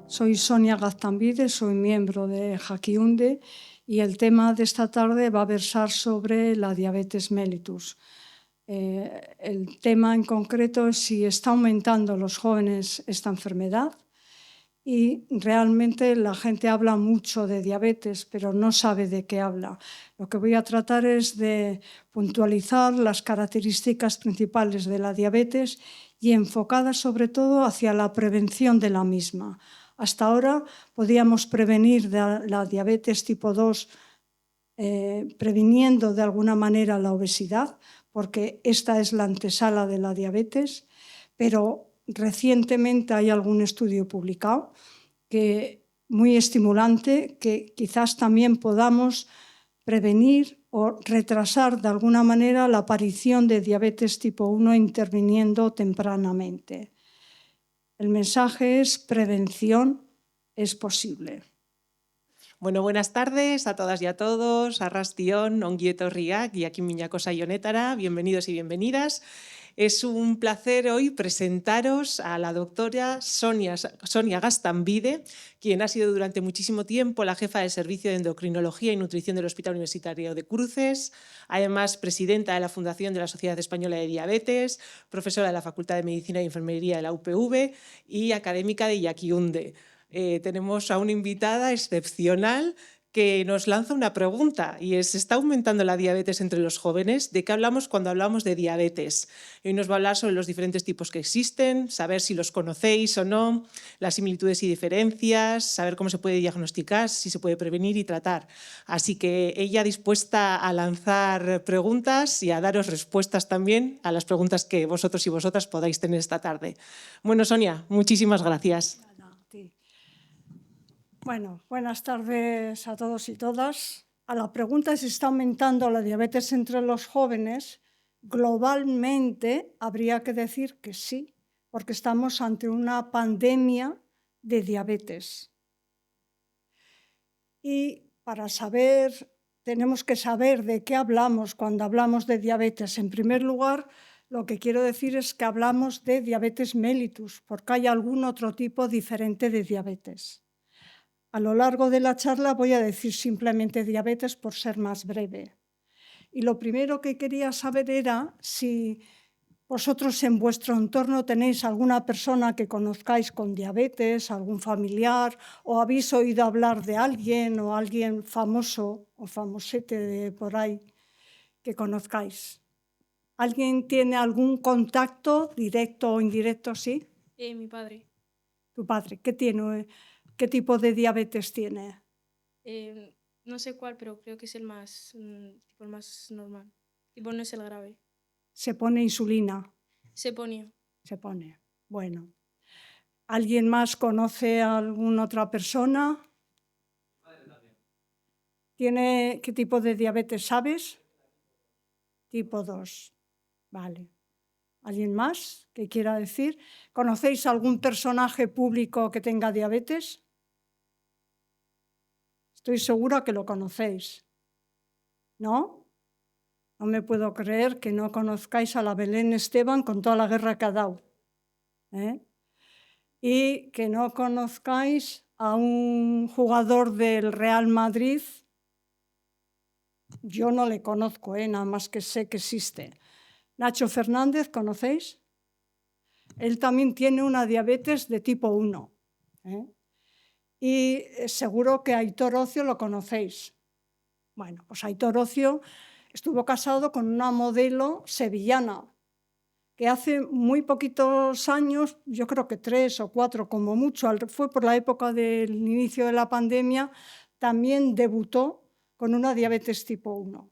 Soy Sonia Gaztambide, soy miembro de Jaquiunde y el tema de esta tarde va a versar sobre la diabetes mellitus. El tema en concreto es si está aumentando en los jóvenes esta enfermedad y realmente la gente habla mucho de diabetes, pero no sabe de qué habla. Lo que voy a tratar es de puntualizar las características principales de la diabetes y enfocada sobre todo hacia la prevención de la misma. Hasta ahora podíamos prevenir la diabetes tipo 2 previniendo de alguna manera la obesidad, porque esta es la antesala de la diabetes, pero recientemente hay algún estudio publicado muy estimulante que quizás también podamos prevenir o retrasar de alguna manera la aparición de diabetes tipo 1 interviniendo tempranamente. El mensaje es prevención es posible. Bueno, buenas tardes a todas y a todos, arrastion, ongi etorriak y aquí miñako saionetara, bienvenidos y bienvenidas. Es un placer hoy presentaros a la doctora Sonia Gaztambide, quien ha sido durante muchísimo tiempo la jefa del Servicio de Endocrinología y Nutrición del Hospital Universitario de Cruces, además presidenta de la Fundación de la Sociedad Española de Diabetes, profesora de la Facultad de Medicina y Enfermería de la UPV y académica de Jaquiunde. Tenemos a una invitada excepcional que nos lanza una pregunta y es: ¿está aumentando la diabetes entre los jóvenes? ¿De qué hablamos cuando hablamos de diabetes? Hoy nos va a hablar sobre los diferentes tipos que existen, saber si los conocéis o no, las similitudes y diferencias, saber cómo se puede diagnosticar, si se puede prevenir y tratar. Así que ella dispuesta a lanzar preguntas y a daros respuestas también a las preguntas que vosotros y vosotras podáis tener esta tarde. Bueno, Sonia, muchísimas gracias. Bueno, buenas tardes a todos y todas. A la pregunta si está aumentando la diabetes entre los jóvenes, globalmente habría que decir que sí, porque estamos ante una pandemia de diabetes. Y para saber, tenemos que saber de qué hablamos cuando hablamos de diabetes. En primer lugar, lo que quiero decir es que hablamos de diabetes mellitus, porque hay algún otro tipo diferente de diabetes. A lo largo de la charla voy a decir simplemente diabetes por ser más breve. Y lo primero que quería saber era si vosotros en vuestro entorno tenéis alguna persona que conozcáis con diabetes, algún familiar, o habéis oído hablar de alguien o alguien famoso o famosete de por ahí que conozcáis. ¿Alguien tiene algún contacto directo o indirecto? ¿Sí? Mi padre. ¿Tu padre? ¿Qué tiene? ¿Qué tipo de diabetes tiene? No sé cuál, pero creo que es el más normal. Tipo, no es el grave. ¿Se pone insulina? Se ponía. Se pone. Bueno. ¿Alguien más conoce a alguna otra persona? ¿Tiene qué tipo de diabetes, sabes? Tipo 2. Vale. ¿Alguien más que quiera decir? ¿Conocéis algún personaje público que tenga diabetes? Estoy segura que lo conocéis. ¿No? No me puedo creer que no conozcáis a la Belén Esteban con toda la guerra que ha dado. Y que no conozcáis a un jugador del Real Madrid. Yo no le conozco, nada más que sé que existe. Nacho Fernández, ¿conocéis? Él también tiene una diabetes de tipo 1. Y seguro que Aitor Ocio lo conocéis. Bueno, pues Aitor Ocio estuvo casado con una modelo sevillana que hace muy poquitos años, yo creo que 3 o 4 como mucho, fue por la época del inicio de la pandemia, también debutó con una diabetes tipo 1.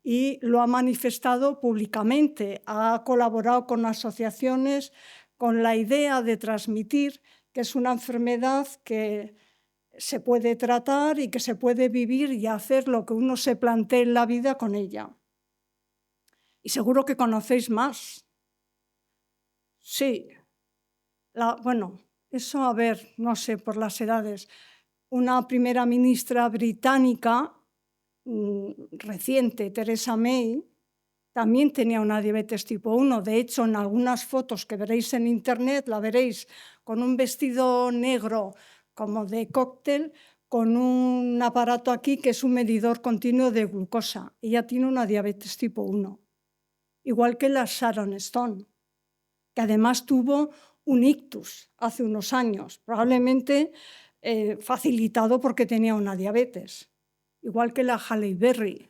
Y lo ha manifestado públicamente, ha colaborado con asociaciones con la idea de transmitir que es una enfermedad que se puede tratar y que se puede vivir y hacer lo que uno se plantee en la vida con ella. Y seguro que conocéis más. Sí. Bueno, eso, a ver, no sé, por las edades. Una primera ministra británica reciente, Theresa May, también tenía una diabetes tipo 1. De hecho, en algunas fotos que veréis en internet, la veréis con un vestido negro como de cóctel, con un aparato aquí que es un medidor continuo de glucosa. Ella tiene una diabetes tipo 1. Igual que la Sharon Stone, que además tuvo un ictus hace unos años, probablemente facilitado porque tenía una diabetes. Igual que la Halle Berry.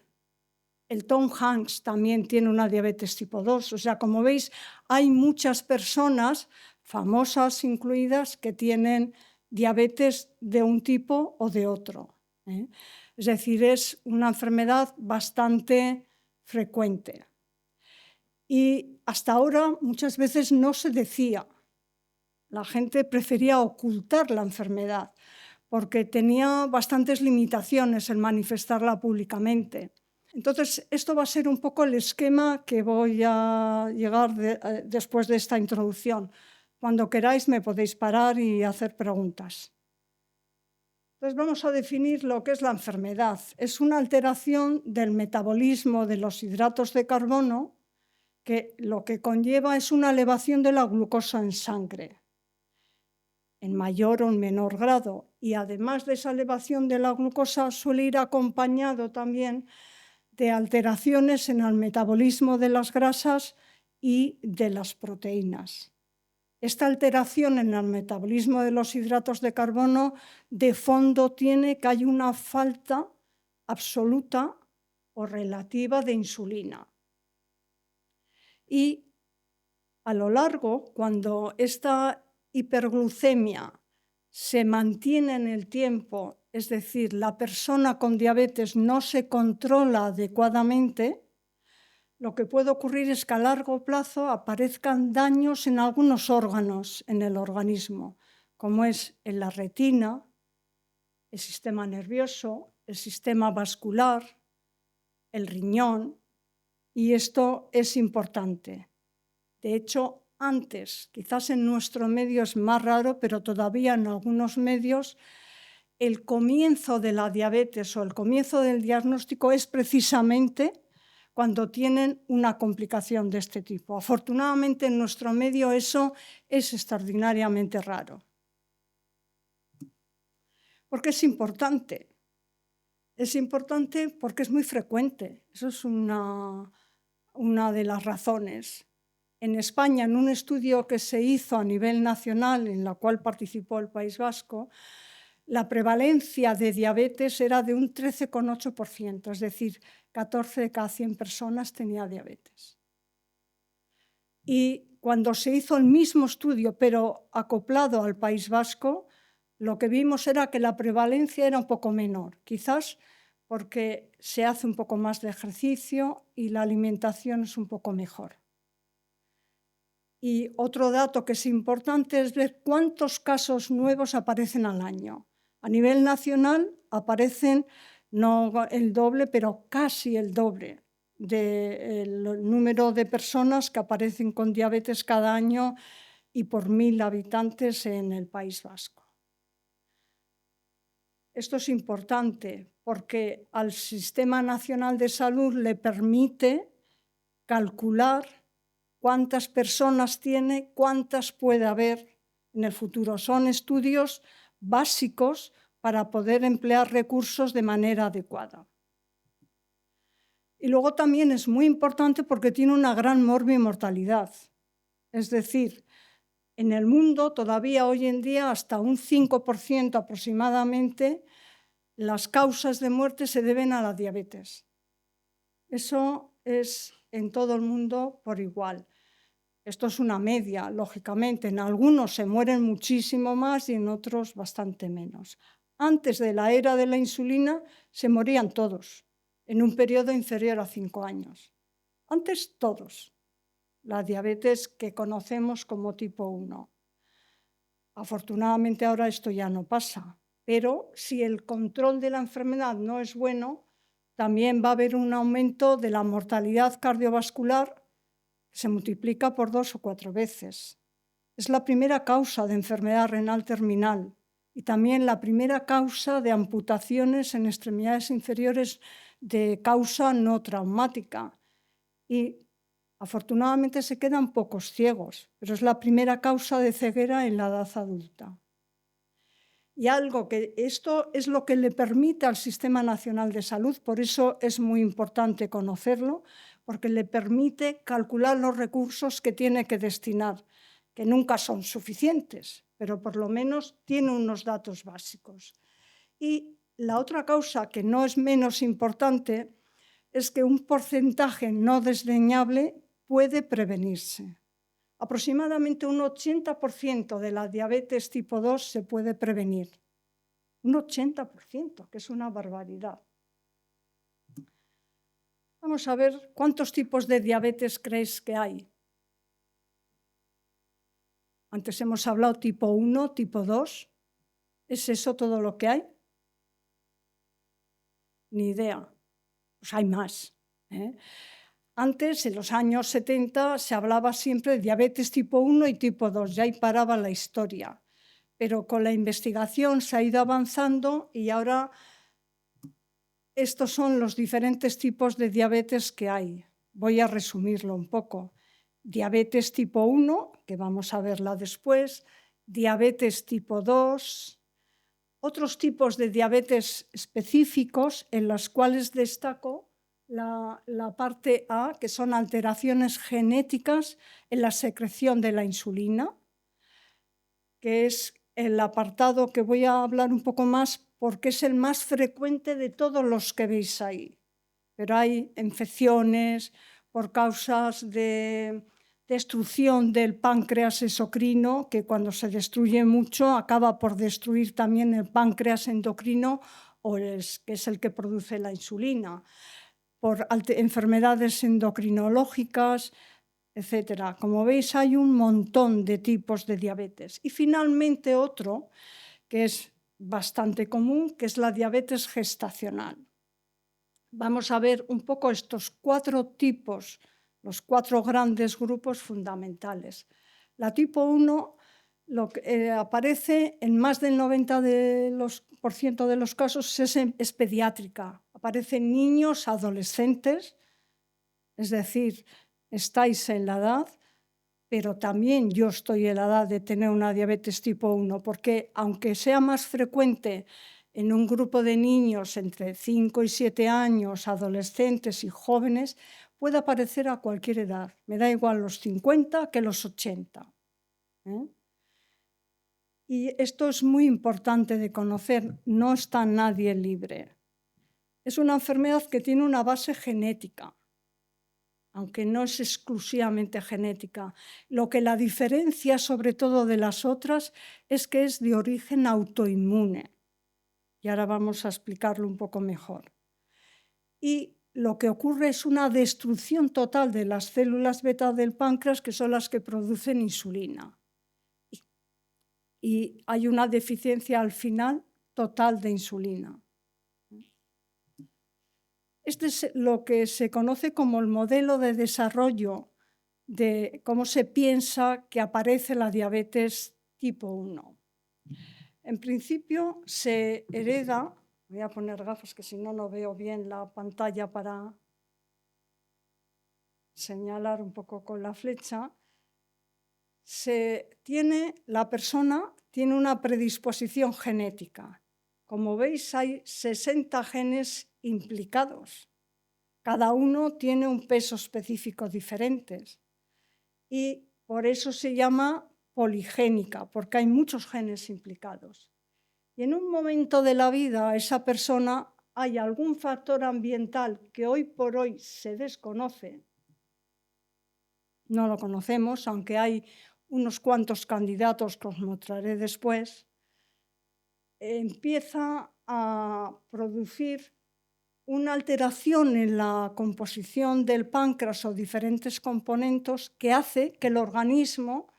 El Tom Hanks también tiene una diabetes tipo 2. O sea, como veis, hay muchas personas, famosas incluidas, que tienen diabetes de un tipo o de otro. Es decir, es una enfermedad bastante frecuente. Y hasta ahora muchas veces no se decía. La gente prefería ocultar la enfermedad porque tenía bastantes limitaciones en manifestarla públicamente. Entonces, esto va a ser un poco el esquema que voy a llegar después de esta introducción. Cuando queráis me podéis parar y hacer preguntas. Entonces, vamos a definir lo que es la enfermedad. Es una alteración del metabolismo de los hidratos de carbono que lo que conlleva es una elevación de la glucosa en sangre, en mayor o en menor grado. Y además de esa elevación de la glucosa suele ir acompañado también de alteraciones en el metabolismo de las grasas y de las proteínas. Esta alteración en el metabolismo de los hidratos de carbono de fondo tiene que hay una falta absoluta o relativa de insulina. Y a lo largo, cuando esta hiperglucemia se mantiene en el tiempo, es decir, la persona con diabetes no se controla adecuadamente, lo que puede ocurrir es que a largo plazo aparezcan daños en algunos órganos en el organismo, como es en la retina, el sistema nervioso, el sistema vascular, el riñón, y esto es importante. De hecho, antes, quizás en nuestro medio es más raro, pero todavía en algunos medios, el comienzo de la diabetes o el comienzo del diagnóstico es precisamente cuando tienen una complicación de este tipo. Afortunadamente, en nuestro medio eso es extraordinariamente raro. ¿Por qué es importante? Es importante porque es muy frecuente. Eso es una de las razones. En España, en un estudio que se hizo a nivel nacional, en la cual participó el País Vasco, la prevalencia de diabetes era de un 13,8%, es decir, 14 de cada 100 personas tenía diabetes. Y cuando se hizo el mismo estudio, pero acoplado al País Vasco, lo que vimos era que la prevalencia era un poco menor, quizás porque se hace un poco más de ejercicio y la alimentación es un poco mejor. Y otro dato que es importante es ver cuántos casos nuevos aparecen al año. A nivel nacional aparecen no el doble, pero casi el doble del número de personas que aparecen con diabetes cada año y por 1000 habitantes en el País Vasco. Esto es importante porque al Sistema Nacional de Salud le permite calcular cuántas personas tiene, cuántas puede haber en el futuro. Son estudios básicos para poder emplear recursos de manera adecuada. Y luego también es muy importante porque tiene una gran morbimortalidad. Es decir, en el mundo todavía hoy en día hasta un 5% aproximadamente las causas de muerte se deben a la diabetes. Eso es en todo el mundo por igual. Esto es una media, lógicamente. En algunos se mueren muchísimo más y en otros bastante menos. Antes de la era de la insulina se morían todos, en un periodo inferior a 5 años. Antes todos. La diabetes que conocemos como tipo 1. Afortunadamente ahora esto ya no pasa, pero si el control de la enfermedad no es bueno, también va a haber un aumento de la mortalidad cardiovascular que se multiplica por 2 o 4 veces. Es la primera causa de enfermedad renal terminal y también la primera causa de amputaciones en extremidades inferiores de causa no traumática. y afortunadamente se quedan pocos ciegos, pero es la primera causa de ceguera en la edad adulta. Y esto es lo que le permite al Sistema Nacional de Salud, por eso es muy importante conocerlo, porque le permite calcular los recursos que tiene que destinar, que nunca son suficientes, pero por lo menos tiene unos datos básicos. Y la otra causa, que no es menos importante, es que un porcentaje no desdeñable puede prevenirse. Aproximadamente un 80% de la diabetes tipo 2 se puede prevenir. Un 80%, que es una barbaridad. Vamos a ver cuántos tipos de diabetes creéis que hay. Antes hemos hablado tipo 1, tipo 2. ¿Es eso todo lo que hay? Ni idea. Pues hay más, ¿eh? Antes, en los años 70, se hablaba siempre de diabetes tipo 1 y tipo 2, ya ahí paraba la historia. Pero con la investigación se ha ido avanzando y ahora estos son los diferentes tipos de diabetes que hay. Voy a resumirlo un poco. Diabetes tipo 1, que vamos a verla después, diabetes tipo 2, otros tipos de diabetes específicos en los cuales destaco la parte A, que son alteraciones genéticas en la secreción de la insulina, que es el apartado que voy a hablar un poco más porque es el más frecuente de todos los que veis ahí. Pero hay infecciones por causas de destrucción del páncreas exocrino, que cuando se destruye mucho acaba por destruir también el páncreas endocrino, que es el que produce la insulina, por enfermedades endocrinológicas, etcétera. Como veis, hay un montón de tipos de diabetes. Y finalmente otro, que es bastante común, que es la diabetes gestacional. Vamos a ver un poco estos 4 tipos, los 4 grandes grupos fundamentales. La tipo 1 aparece en más del 90% de los casos, es pediátrica. Aparece en niños, adolescentes, es decir, estáis en la edad, pero también yo estoy en la edad de tener una diabetes tipo 1, porque aunque sea más frecuente en un grupo de niños entre 5 y 7 años, adolescentes y jóvenes, puede aparecer a cualquier edad. Me da igual los 50 que los 80. Y esto es muy importante de conocer, no está nadie libre. Es una enfermedad que tiene una base genética, aunque no es exclusivamente genética. Lo que la diferencia sobre todo de las otras es que es de origen autoinmune. Y ahora vamos a explicarlo un poco mejor. Y lo que ocurre es una destrucción total de las células beta del páncreas, que son las que producen insulina. Y hay una deficiencia al final total de insulina. Este es lo que se conoce como el modelo de desarrollo de cómo se piensa que aparece la diabetes tipo 1. En principio se hereda, voy a poner gafas que si no, no veo bien la pantalla para señalar un poco con la flecha. La persona tiene una predisposición genética. Como veis, hay 60 genes implicados. Cada uno tiene un peso específico diferente y por eso se llama poligénica, porque hay muchos genes implicados. Y en un momento de la vida, esa persona, hay algún factor ambiental que hoy por hoy se desconoce, no lo conocemos, aunque hay unos cuantos candidatos que os mostraré después, empieza a producir una alteración en la composición del páncreas o diferentes componentes que hace que el organismo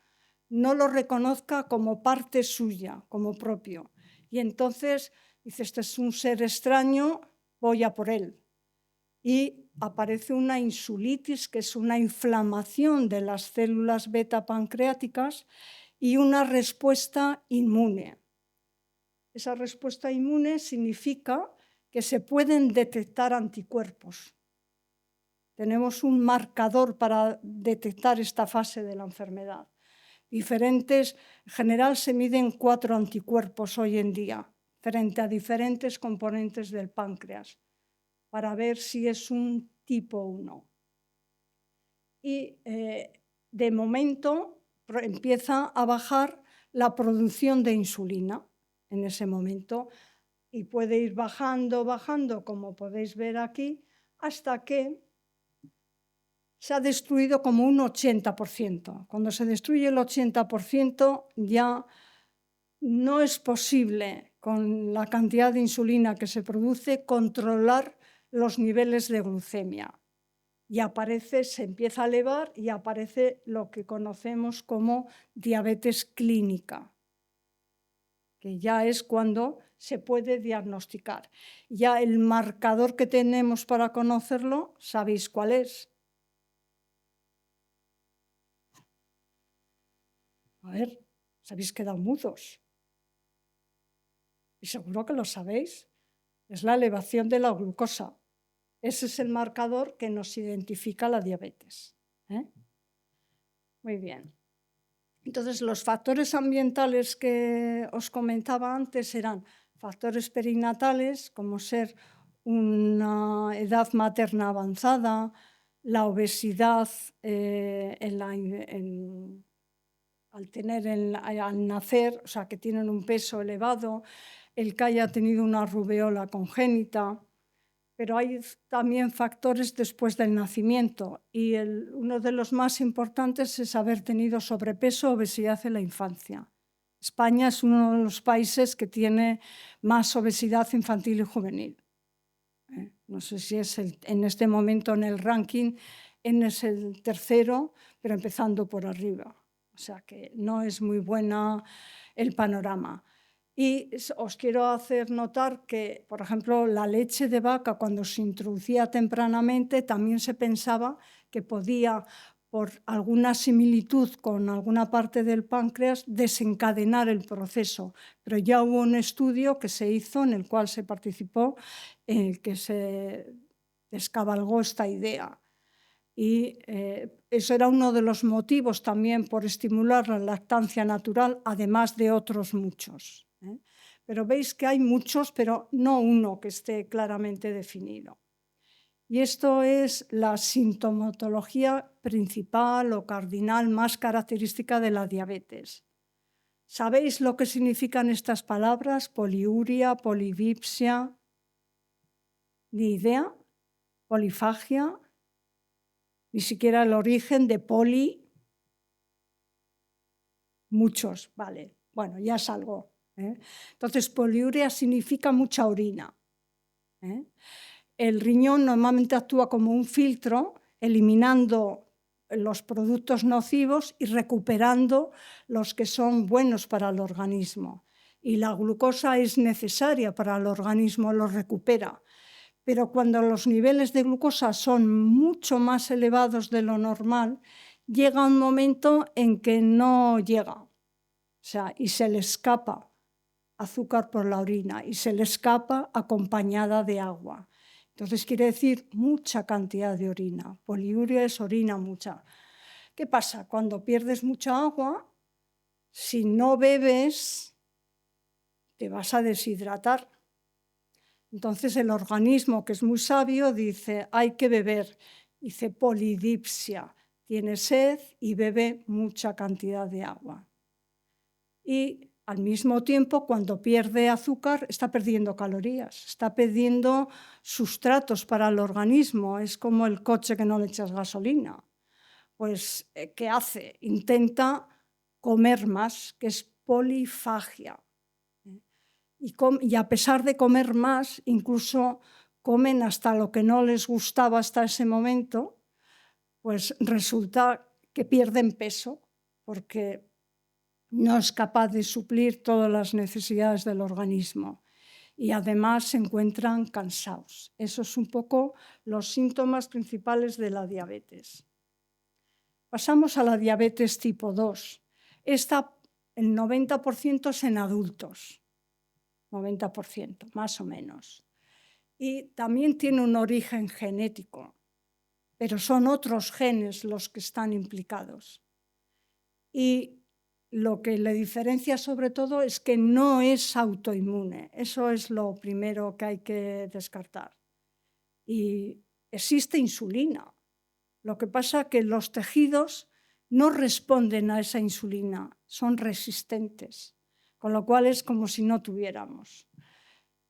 no lo reconozca como parte suya, como propio. Y entonces dice, este es un ser extraño, voy a por él. Y aparece una insulitis, que es una inflamación de las células beta pancreáticas y una respuesta inmune. Esa respuesta inmune significa que se pueden detectar anticuerpos. Tenemos un marcador para detectar esta fase de la enfermedad. En general se miden 4 anticuerpos hoy en día frente a diferentes componentes del páncreas para ver si es un tipo 1. Y de momento empieza a bajar la producción de insulina en ese momento y puede ir bajando, como podéis ver aquí, hasta que se ha destruido como un 80%. Cuando se destruye el 80% ya no es posible, con la cantidad de insulina que se produce, controlar los niveles de glucemia. Y se empieza a elevar y aparece lo que conocemos como diabetes clínica, que ya es cuando se puede diagnosticar. Ya el marcador que tenemos para conocerlo, ¿sabéis cuál es? A ver, os habéis quedado mudos. Y seguro que lo sabéis. Es la elevación de la glucosa. Ese es el marcador que nos identifica la diabetes. Muy bien. Entonces, los factores ambientales que os comentaba antes eran factores perinatales, como ser una edad materna avanzada, la obesidad al nacer, o sea, que tienen un peso elevado, el que haya tenido una rubeola congénita, pero hay también factores después del nacimiento y uno de los más importantes es haber tenido sobrepeso o obesidad en la infancia. España es uno de los países que tiene más obesidad infantil y juvenil. No sé si es en este momento en el ranking, es el tercero, pero empezando por arriba. O sea que no es muy buena el panorama. Y os quiero hacer notar que, por ejemplo, la leche de vaca, cuando se introducía tempranamente, también se pensaba que podía, por alguna similitud con alguna parte del páncreas, desencadenar el proceso. Pero ya hubo un estudio que se hizo en el cual se participó, que se descabalgó esta idea. Y eso era uno de los motivos también por estimular la lactancia natural, además de otros muchos. Pero veis que hay muchos, pero no uno que esté claramente definido. Y esto es la sintomatología principal o cardinal más característica de la diabetes. ¿Sabéis lo que significan estas palabras? Poliuria, polidipsia. ¿Ni idea? Polifagia. Ni siquiera el origen de poli. Muchos, vale. Bueno, ya es algo. Entonces, poliuria significa mucha orina. El riñón normalmente actúa como un filtro, eliminando los productos nocivos y recuperando los que son buenos para el organismo. Y la glucosa es necesaria para el organismo, lo recupera. Pero cuando los niveles de glucosa son mucho más elevados de lo normal, llega un momento en que no llega, y se le escapa azúcar por la orina y se le escapa acompañada de agua. Entonces quiere decir mucha cantidad de orina. Poliuria es orina mucha. ¿Qué pasa? Cuando pierdes mucha agua, si no bebes, te vas a deshidratar. Entonces el organismo, que es muy sabio, dice, hay que beber. Dice polidipsia, tiene sed y bebe mucha cantidad de agua. Y al mismo tiempo, cuando pierde azúcar, está perdiendo calorías, está perdiendo sustratos para el organismo. Es como el coche que no le echas gasolina. Pues, ¿qué hace? Intenta comer más, que es polifagia. Y a pesar de comer más, incluso comen hasta lo que no les gustaba hasta ese momento, pues resulta que pierden peso porque no es capaz de suplir todas las necesidades del organismo y además se encuentran cansados. Esos son un poco los síntomas principales de la diabetes. Pasamos a la diabetes tipo 2. Esta, el 90% es en adultos. 90%, más o menos. Y también tiene un origen genético, pero son otros genes los que están implicados. Y lo que le diferencia sobre todo es que no es autoinmune. Eso es lo primero que hay que descartar. Y existe insulina. Lo que pasa es que los tejidos no responden a esa insulina, son resistentes, con lo cual es como si no tuviéramos.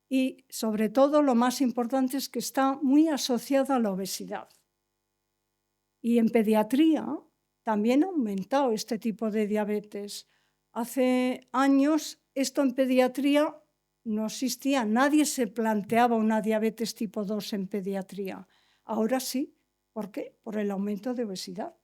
Y sobre todo lo más importante es que está muy asociada a la obesidad. Y en pediatría también ha aumentado este tipo de diabetes. Hace años esto en pediatría no existía, nadie se planteaba una diabetes tipo 2 en pediatría. Ahora sí. ¿Por qué? Por el aumento de obesidad.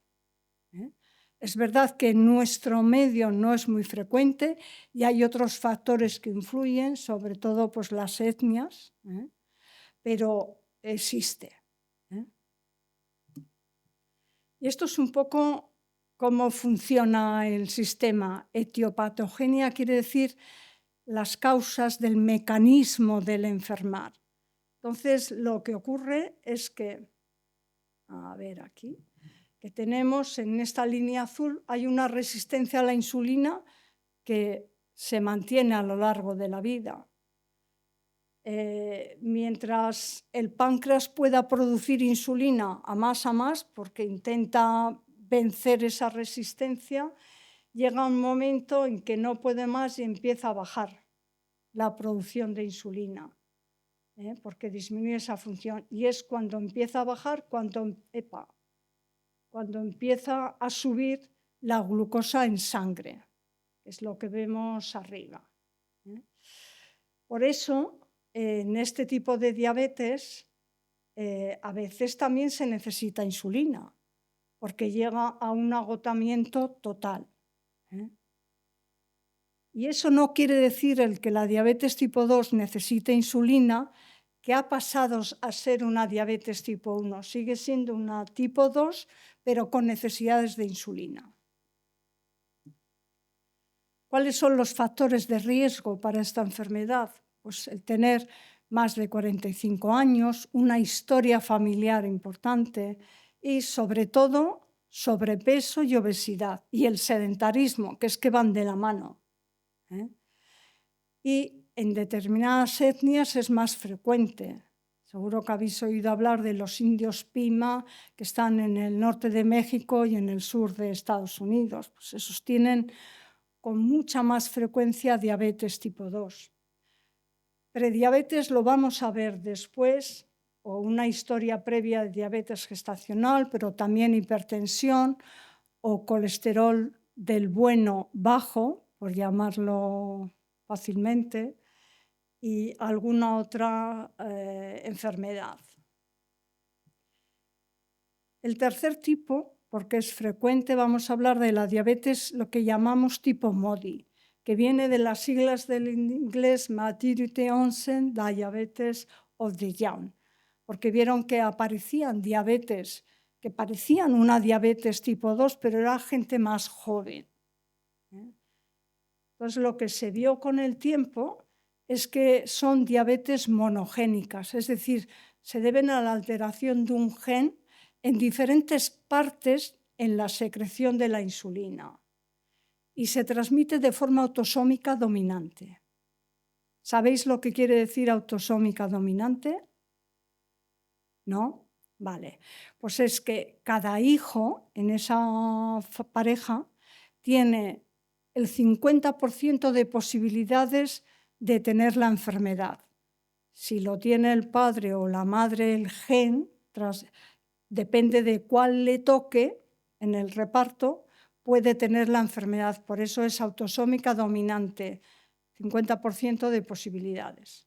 Es verdad que en nuestro medio no es muy frecuente y hay otros factores que influyen, sobre todo pues, las etnias, pero existe. Y esto es un poco cómo funciona el sistema. Etiopatogenia quiere decir las causas del mecanismo del enfermar. Entonces, lo que ocurre es que, a ver aquí, que tenemos en esta línea azul, hay una resistencia a la insulina que se mantiene a lo largo de la vida. Mientras el páncreas pueda producir insulina a más, porque intenta vencer esa resistencia, llega un momento en que no puede más y empieza a bajar la producción de insulina, porque disminuye esa función. Y es cuando empieza a bajar, cuando empieza a subir la glucosa en sangre, que es lo que vemos arriba. Por eso, en este tipo de diabetes, a veces también se necesita insulina, porque llega a un agotamiento total. Y eso no quiere decir el que la diabetes tipo 2 necesite insulina, que ha pasado a ser una diabetes tipo 1. Sigue siendo una tipo 2, pero con necesidades de insulina. ¿Cuáles son los factores de riesgo para esta enfermedad? Pues el tener más de 45 años, una historia familiar importante y, sobre todo, sobrepeso y obesidad y el sedentarismo, que es que van de la mano. Y en determinadas etnias es más frecuente. Seguro que habéis oído hablar de los indios Pima, que están en el norte de México y en el sur de Estados Unidos. Pues esos tienen con mucha más frecuencia diabetes tipo 2. Prediabetes lo vamos a ver después, o una historia previa de diabetes gestacional, pero también hipertensión o colesterol del bueno bajo, por llamarlo fácilmente, y alguna otra enfermedad. El tercer tipo, porque es frecuente, vamos a hablar de la diabetes, lo que llamamos tipo MODY, que viene de las siglas del inglés Maturity Onset Diabetes of the Young, porque vieron que aparecían diabetes, que parecían una diabetes tipo 2, pero era gente más joven. Entonces, lo que se vio con el tiempo es que son diabetes monogénicas, es decir, se deben a la alteración de un gen en diferentes partes en la secreción de la insulina y se transmite de forma autosómica dominante. ¿Sabéis lo que quiere decir autosómica dominante? ¿No? Vale. Pues es que cada hijo en esa pareja tiene el 50% de posibilidades de tener la enfermedad. Si lo tiene el padre o la madre, el gen, depende de cuál le toque en el reparto, puede tener la enfermedad. Por eso es autosómica dominante, 50% de posibilidades.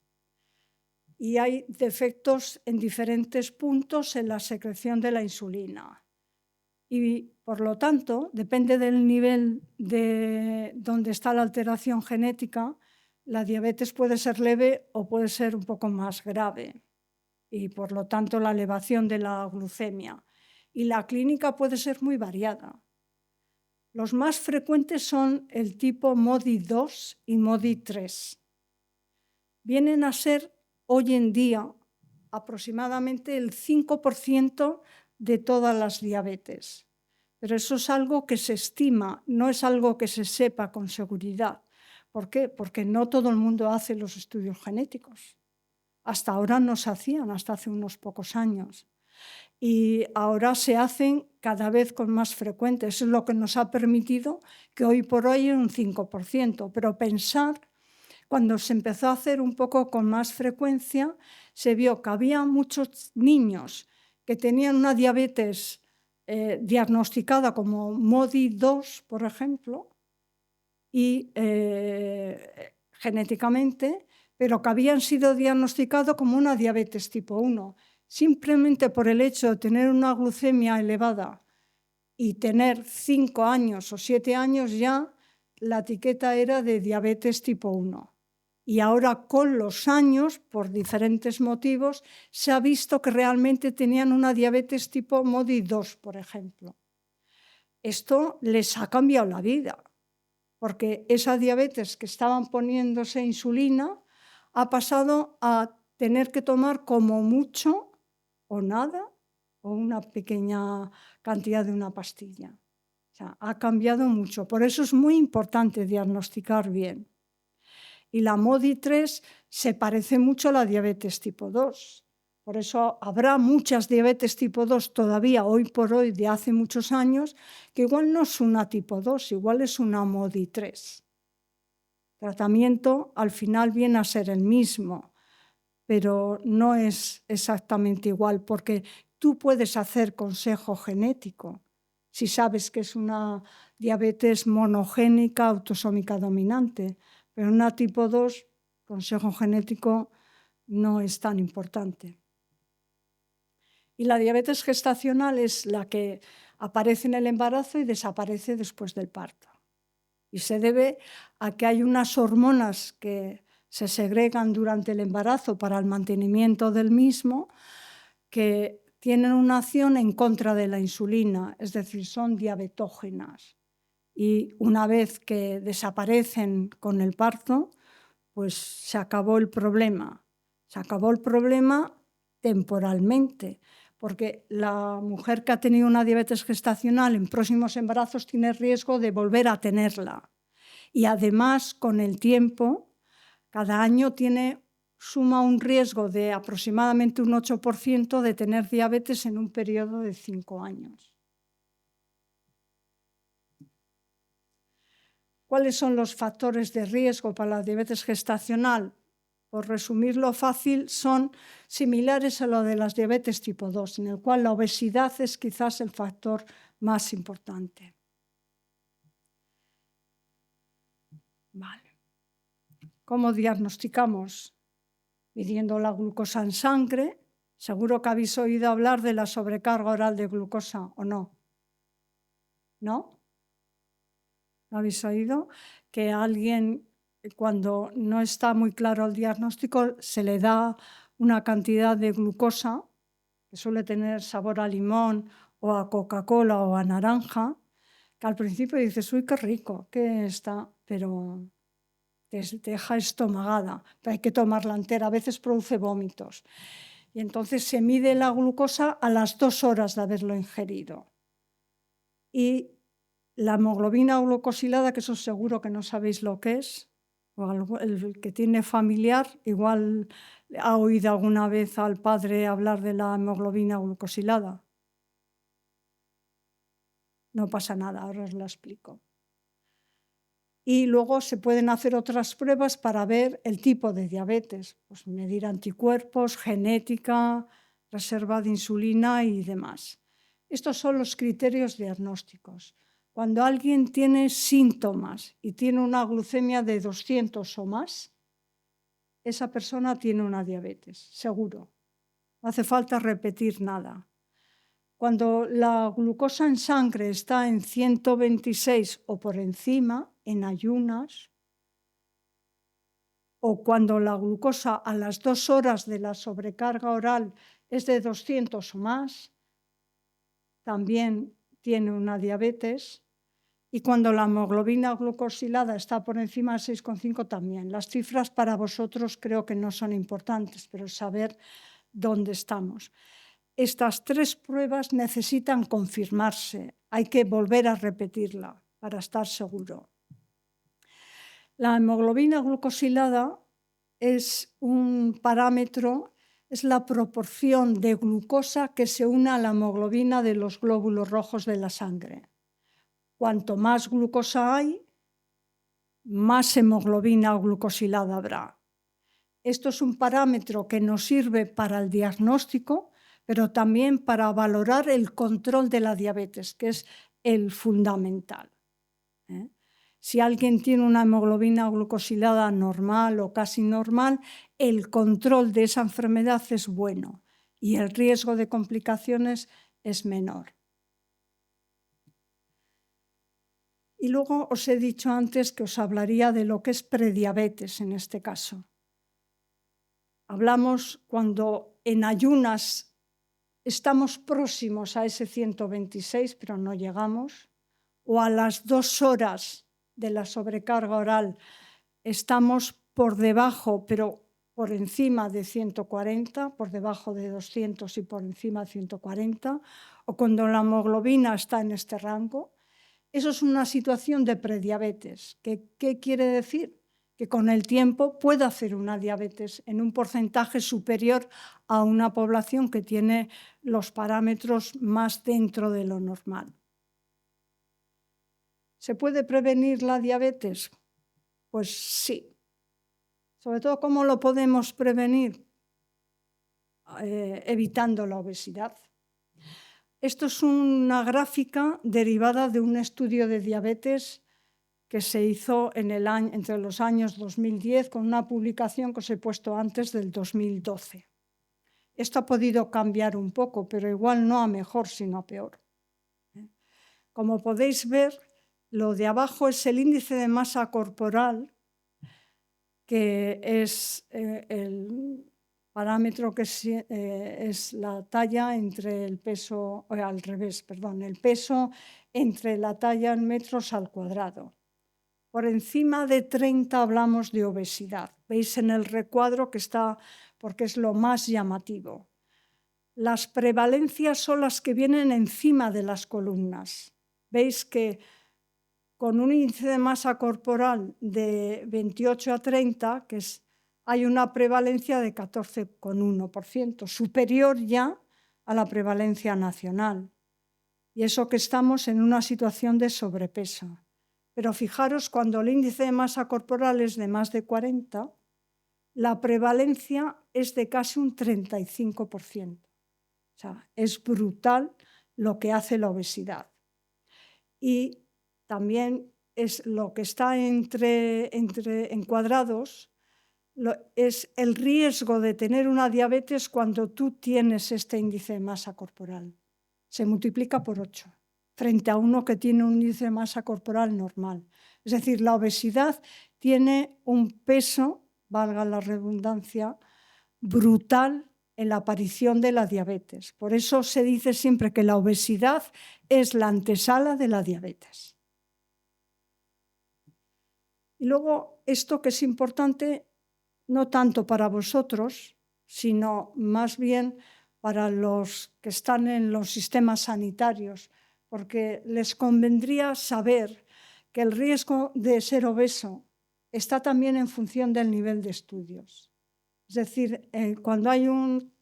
Y hay defectos en diferentes puntos en la secreción de la insulina. Y, por lo tanto, depende del nivel de donde está la alteración genética, la diabetes puede ser leve o puede ser un poco más grave. Y, por lo tanto, la elevación de la glucemia. Y la clínica puede ser muy variada. Los más frecuentes son el tipo MODY 2 y MODY 3. Vienen a ser, hoy en día, aproximadamente el 5% de todas las diabetes. Pero eso es algo que se estima, no es algo que se sepa con seguridad. ¿Por qué? Porque no todo el mundo hace los estudios genéticos. Hasta ahora no se hacían, hasta hace unos pocos años. Y ahora se hacen cada vez con más frecuencia. Eso es lo que nos ha permitido que hoy por hoy es un 5%. Pero pensar, cuando se empezó a hacer un poco con más frecuencia, se vio que había muchos niños que tenían una diabetes diagnosticada como MODY 2, por ejemplo, y genéticamente, pero que habían sido diagnosticados como una diabetes tipo 1. Simplemente por el hecho de tener una glucemia elevada y tener 5 años o 7 años ya, la etiqueta era de diabetes tipo 1. Y ahora con los años, por diferentes motivos, se ha visto que realmente tenían una diabetes tipo MODY 2, por ejemplo. Esto les ha cambiado la vida, porque esa diabetes que estaban poniéndose insulina ha pasado a tener que tomar como mucho o nada, o una pequeña cantidad de una pastilla. O sea, ha cambiado mucho. Por eso es muy importante diagnosticar bien. Y la MODY 3 se parece mucho a la diabetes tipo 2. Por eso habrá muchas diabetes tipo 2 todavía hoy por hoy de hace muchos años que igual no es una tipo 2, igual es una MODY 3. El tratamiento al final viene a ser el mismo, pero no es exactamente igual porque tú puedes hacer consejo genético si sabes que es una diabetes monogénica autosómica dominante, pero una tipo 2, consejo genético no es tan importante. Y la diabetes gestacional es la que aparece en el embarazo y desaparece después del parto. Y se debe a que hay unas hormonas que se segregan durante el embarazo para el mantenimiento del mismo que tienen una acción en contra de la insulina, es decir, son diabetógenas. Y una vez que desaparecen con el parto, pues se acabó el problema. Se acabó el problema temporalmente, porque la mujer que ha tenido una diabetes gestacional en próximos embarazos tiene riesgo de volver a tenerla. Y además, con el tiempo, cada año suma un riesgo de aproximadamente un 8% de tener diabetes en un periodo de 5 años. ¿Cuáles son los factores de riesgo para la diabetes gestacional? Por resumirlo fácil, son similares a lo de las diabetes tipo 2, en el cual la obesidad es quizás el factor más importante. Vale. ¿Cómo diagnosticamos? Midiendo la glucosa en sangre. Seguro que habéis oído hablar de la sobrecarga oral de glucosa, ¿o no? ¿No? ¿No habéis oído? Que a alguien, cuando no está muy claro el diagnóstico, se le da una cantidad de glucosa que suele tener sabor a limón o a Coca-Cola o a naranja, que al principio dices, uy, qué rico, ¿qué está? Pero te deja estomagada, pero hay que tomarla entera, a veces produce vómitos. Y entonces se mide la glucosa a las 2 horas de haberlo ingerido. Y la hemoglobina glucosilada, que eso seguro que no sabéis lo que es, o el que tiene familiar, igual ha oído alguna vez al padre hablar de la hemoglobina glucosilada. No pasa nada, ahora os lo explico. Y luego se pueden hacer otras pruebas para ver el tipo de diabetes, pues medir anticuerpos, genética, reserva de insulina y demás. Estos son los criterios diagnósticos. Cuando alguien tiene síntomas y tiene una glucemia de 200 o más, esa persona tiene una diabetes, seguro. No hace falta repetir nada. Cuando la glucosa en sangre está en 126 o por encima, en ayunas, o cuando la glucosa a las 2 horas de la sobrecarga oral es de 200 o más, también tiene una diabetes. Y cuando la hemoglobina glucosilada está por encima de 6,5 también. Las cifras para vosotros creo que no son importantes, pero saber dónde estamos. estas 3 pruebas necesitan confirmarse. Hay que volver a repetirla para estar seguro. La hemoglobina glucosilada es un parámetro, es la proporción de glucosa que se une a la hemoglobina de los glóbulos rojos de la sangre. Cuanto más glucosa hay, más hemoglobina glucosilada habrá. Esto es un parámetro que nos sirve para el diagnóstico, pero también para valorar el control de la diabetes, que es el fundamental. Si alguien tiene una hemoglobina glucosilada normal o casi normal, el control de esa enfermedad es bueno y el riesgo de complicaciones es menor. Y luego os he dicho antes que os hablaría de lo que es prediabetes en este caso. Hablamos cuando en ayunas estamos próximos a ese 126, pero no llegamos, o a las 2 horas de la sobrecarga oral estamos por debajo, pero por encima de 140, por debajo de 200 y por encima de 140, o cuando la hemoglobina está en este rango. Eso es una situación de prediabetes. ¿Qué quiere decir? Que con el tiempo puede hacer una diabetes en un porcentaje superior a una población que tiene los parámetros más dentro de lo normal. ¿Se puede prevenir la diabetes? Pues sí. Sobre todo, ¿cómo lo podemos prevenir? Evitando la obesidad. Esto es una gráfica derivada de un estudio de diabetes que se hizo entre los años 2010 con una publicación que os he puesto antes del 2012. Esto ha podido cambiar un poco, pero igual no a mejor, sino a peor. Como podéis ver, lo de abajo es el índice de masa corporal, que es el parámetro que es la talla entre el peso, al revés, perdón, el peso entre la talla en metros al cuadrado. Por encima de 30 hablamos de obesidad. Veis en el recuadro que está, porque es lo más llamativo. Las prevalencias son las que vienen encima de las columnas. Veis que con un índice de masa corporal de 28 a 30, hay una prevalencia de 14,1%, superior ya a la prevalencia nacional. Y eso que estamos en una situación de sobrepeso. Pero fijaros, cuando el índice de masa corporal es de más de 40, la prevalencia es de casi un 35%. O sea, es brutal lo que hace la obesidad. Y también es lo que está en cuadrados, es el riesgo de tener una diabetes cuando tú tienes este índice de masa corporal. Se multiplica por 8, frente a uno que tiene un índice de masa corporal normal. Es decir, la obesidad tiene un peso, valga la redundancia, brutal en la aparición de la diabetes. Por eso se dice siempre que la obesidad es la antesala de la diabetes. Y luego, esto que es importante, no tanto para vosotros, sino más bien para los que están en los sistemas sanitarios, porque les convendría saber que el riesgo de ser obeso está también en función del nivel de estudios. Es decir, cuando hay un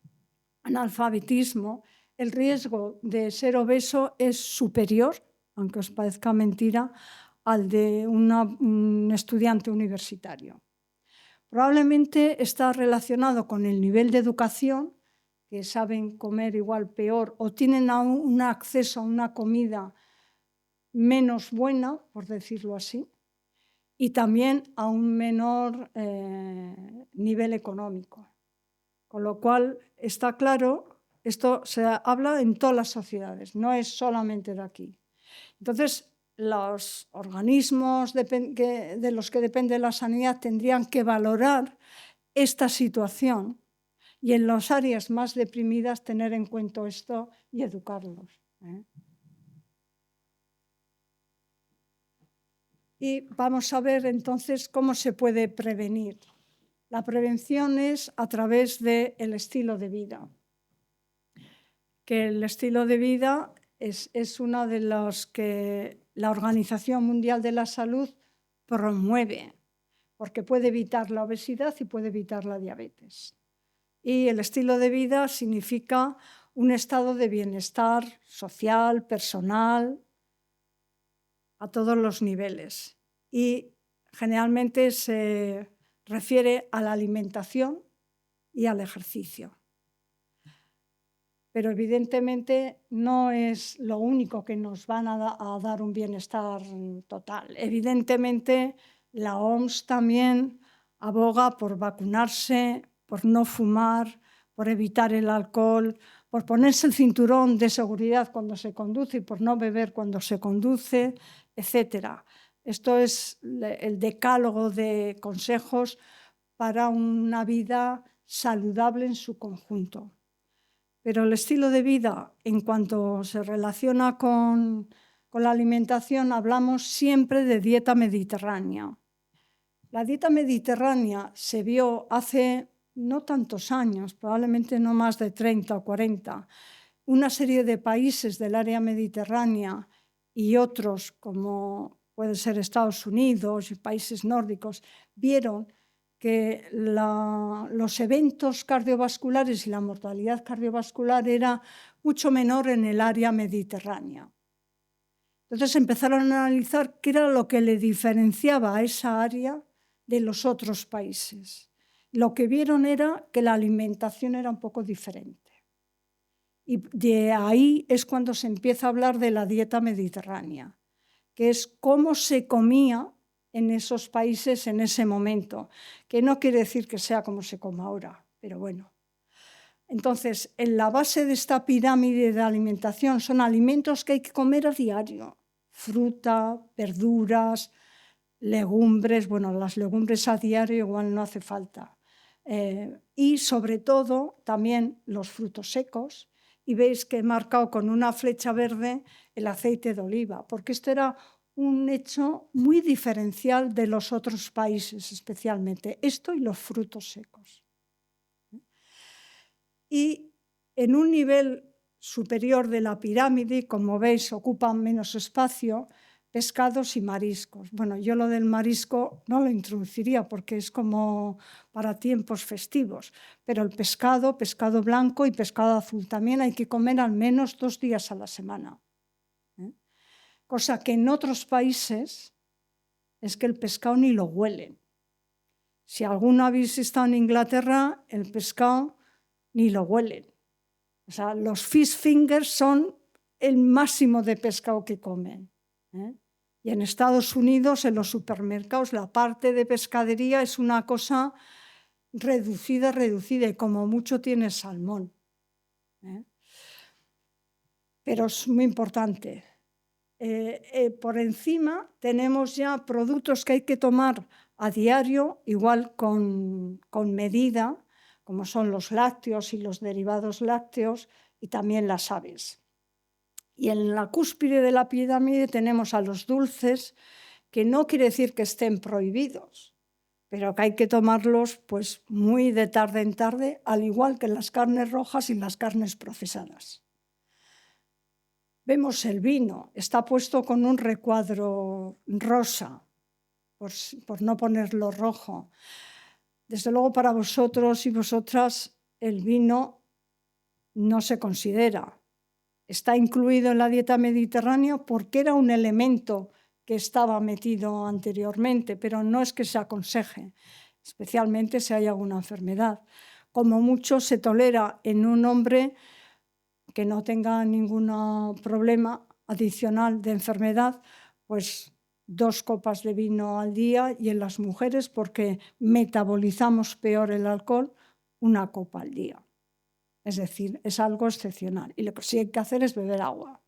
analfabetismo, el riesgo de ser obeso es superior, aunque os parezca mentira, al de un estudiante universitario. Probablemente está relacionado con el nivel de educación, que saben comer igual peor o tienen un acceso a una comida menos buena, por decirlo así, y también a un menor nivel económico. Con lo cual, está claro, esto se habla en todas las sociedades, no es solamente de aquí. Entonces, los organismos de los que depende la sanidad tendrían que valorar esta situación y en las áreas más deprimidas tener en cuenta esto y educarlos. Y vamos a ver entonces cómo se puede prevenir. La prevención es a través del estilo de vida. que el estilo de vida es una de las que la Organización Mundial de la Salud promueve, porque puede evitar la obesidad y puede evitar la diabetes. Y el estilo de vida significa un estado de bienestar social, personal, a todos los niveles. Y generalmente se refiere a la alimentación y al ejercicio. Pero evidentemente no es lo único que nos van a dar un bienestar total. Evidentemente la OMS también aboga por vacunarse, por no fumar, por evitar el alcohol, por ponerse el cinturón de seguridad cuando se conduce y por no beber cuando se conduce, etc. Esto es el decálogo de consejos para una vida saludable en su conjunto. Pero el estilo de vida, en cuanto se relaciona con la alimentación, hablamos siempre de dieta mediterránea. La dieta mediterránea se vio hace no tantos años, probablemente no más de 30 o 40. Una serie de países del área mediterránea y otros, como puede ser Estados Unidos y países nórdicos, vieron que los eventos cardiovasculares y la mortalidad cardiovascular era mucho menor en el área mediterránea. Entonces empezaron a analizar qué era lo que le diferenciaba a esa área de los otros países. Lo que vieron era que la alimentación era un poco diferente. Y de ahí es cuando se empieza a hablar de la dieta mediterránea, que es cómo se comía en esos países en ese momento, que no quiere decir que sea como se come ahora, pero bueno. Entonces, en la base de esta pirámide de alimentación son alimentos que hay que comer a diario: fruta, verduras, legumbres. Bueno, las legumbres a diario igual no hace falta. Y sobre todo también los frutos secos. Y veis que he marcado con una flecha verde el aceite de oliva, porque este era un hecho muy diferencial de los otros países, especialmente esto y los frutos secos. Y en un nivel superior de la pirámide, como veis, ocupan menos espacio pescados y mariscos. Bueno, yo lo del marisco no lo introduciría porque es como para tiempos festivos, pero el pescado, pescado blanco y pescado azul también hay que comer al menos 2 días a la semana. Cosa que en otros países es que el pescado ni lo huelen. Si alguno habéis estado en Inglaterra, el pescado ni lo huelen. O sea, los fish fingers son el máximo de pescado que comen. Y en Estados Unidos, en los supermercados, la parte de pescadería es una cosa reducida, y como mucho tiene salmón. Pero es muy importante. Por encima tenemos ya productos que hay que tomar a diario, igual con medida, como son los lácteos y los derivados lácteos y también las aves. Y en la cúspide de la pirámide tenemos a los dulces, que no quiere decir que estén prohibidos, pero que hay que tomarlos pues, muy de tarde en tarde, al igual que las carnes rojas y las carnes procesadas. Vemos el vino, está puesto con un recuadro rosa, por no ponerlo rojo. Desde luego para vosotros y vosotras el vino no se considera. Está incluido en la dieta mediterránea porque era un elemento que estaba metido anteriormente, pero no es que se aconseje, especialmente si hay alguna enfermedad. Como mucho se tolera en un hombre que no tenga ningún problema adicional de enfermedad, pues 2 copas de vino al día, y en las mujeres, porque metabolizamos peor el alcohol, 1 copa al día. Es decir, es algo excepcional. Y lo que sí hay que hacer es beber agua.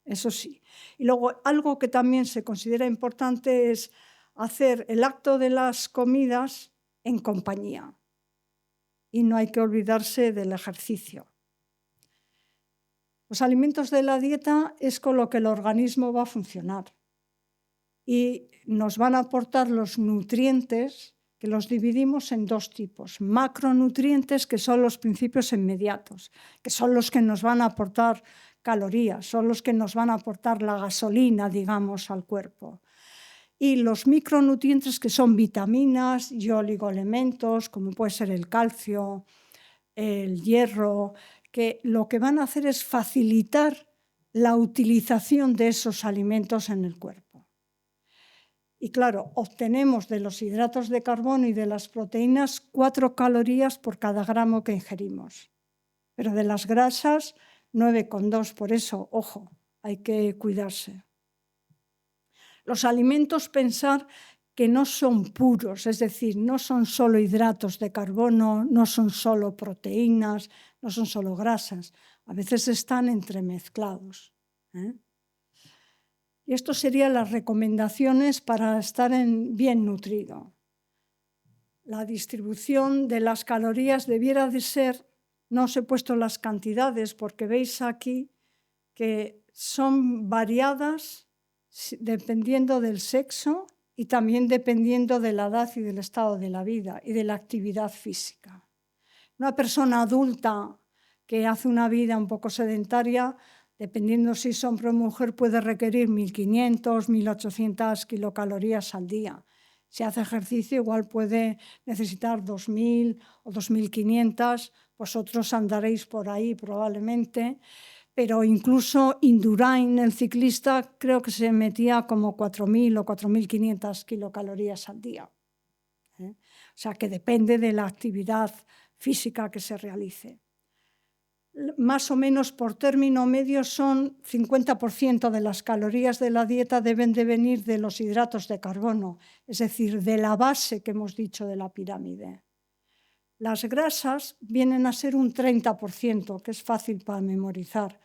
Eso sí. Y luego, algo que también se considera importante es hacer el acto de las comidas en compañía. Y no hay que olvidarse del ejercicio. Los alimentos de la dieta es con lo que el organismo va a funcionar. Y nos van a aportar los nutrientes que los dividimos en dos tipos. Macronutrientes, que son los principios inmediatos, que son los que nos van a aportar calorías, son los que nos van a aportar la gasolina, digamos, al cuerpo. Y los micronutrientes, que son vitaminas y oligoelementos, como puede ser el calcio, el hierro, que lo que van a hacer es facilitar la utilización de esos alimentos en el cuerpo. Y claro, obtenemos de los hidratos de carbono y de las proteínas 4 calorías por cada gramo que ingerimos. Pero de las grasas, 9,2. Por eso, ojo, hay que cuidarse. Los alimentos, pensar que no son puros, es decir, no son solo hidratos de carbono, no son solo proteínas, no son solo grasas. A veces están entremezclados. Y esto serían las recomendaciones para estar bien nutrido. La distribución de las calorías debiera de ser, no os he puesto las cantidades porque veis aquí que son variadas dependiendo del sexo y también dependiendo de la edad y del estado de la vida y de la actividad física. Una persona adulta que hace una vida un poco sedentaria, dependiendo si es hombre o mujer, puede requerir 1.500, 1.800 kilocalorías al día. Si hace ejercicio, igual puede necesitar 2.000 o 2.500, vosotros andaréis por ahí probablemente, pero incluso Indurain, el ciclista, creo que se metía como 4.000 o 4.500 kilocalorías al día. O sea, que depende de la actividad física que se realice. Más o menos por término medio son 50% de las calorías de la dieta deben de venir de los hidratos de carbono, es decir, de la base que hemos dicho de la pirámide. Las grasas vienen a ser un 30%, que es fácil para memorizar.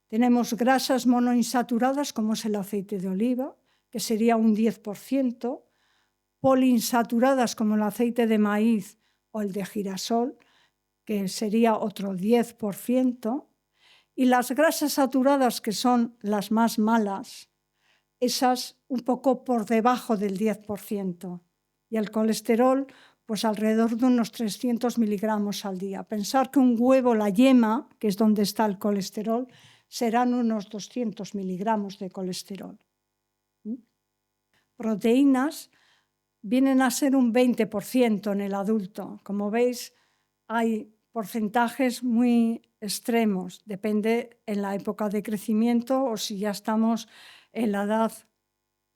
Tenemos grasas monoinsaturadas, como es el aceite de oliva, que sería un 10%, poliinsaturadas, como el aceite de maíz o el de girasol, que sería otro 10%, y las grasas saturadas, que son las más malas, esas un poco por debajo del 10%, y el colesterol, pues alrededor de unos 300 miligramos al día. Pensar que un huevo, la yema, que es donde está el colesterol, serán unos 200 miligramos de colesterol. Proteínas vienen a ser un 20% en el adulto. Como veis, hay porcentajes muy extremos. Depende en la época de crecimiento o si ya estamos en la edad,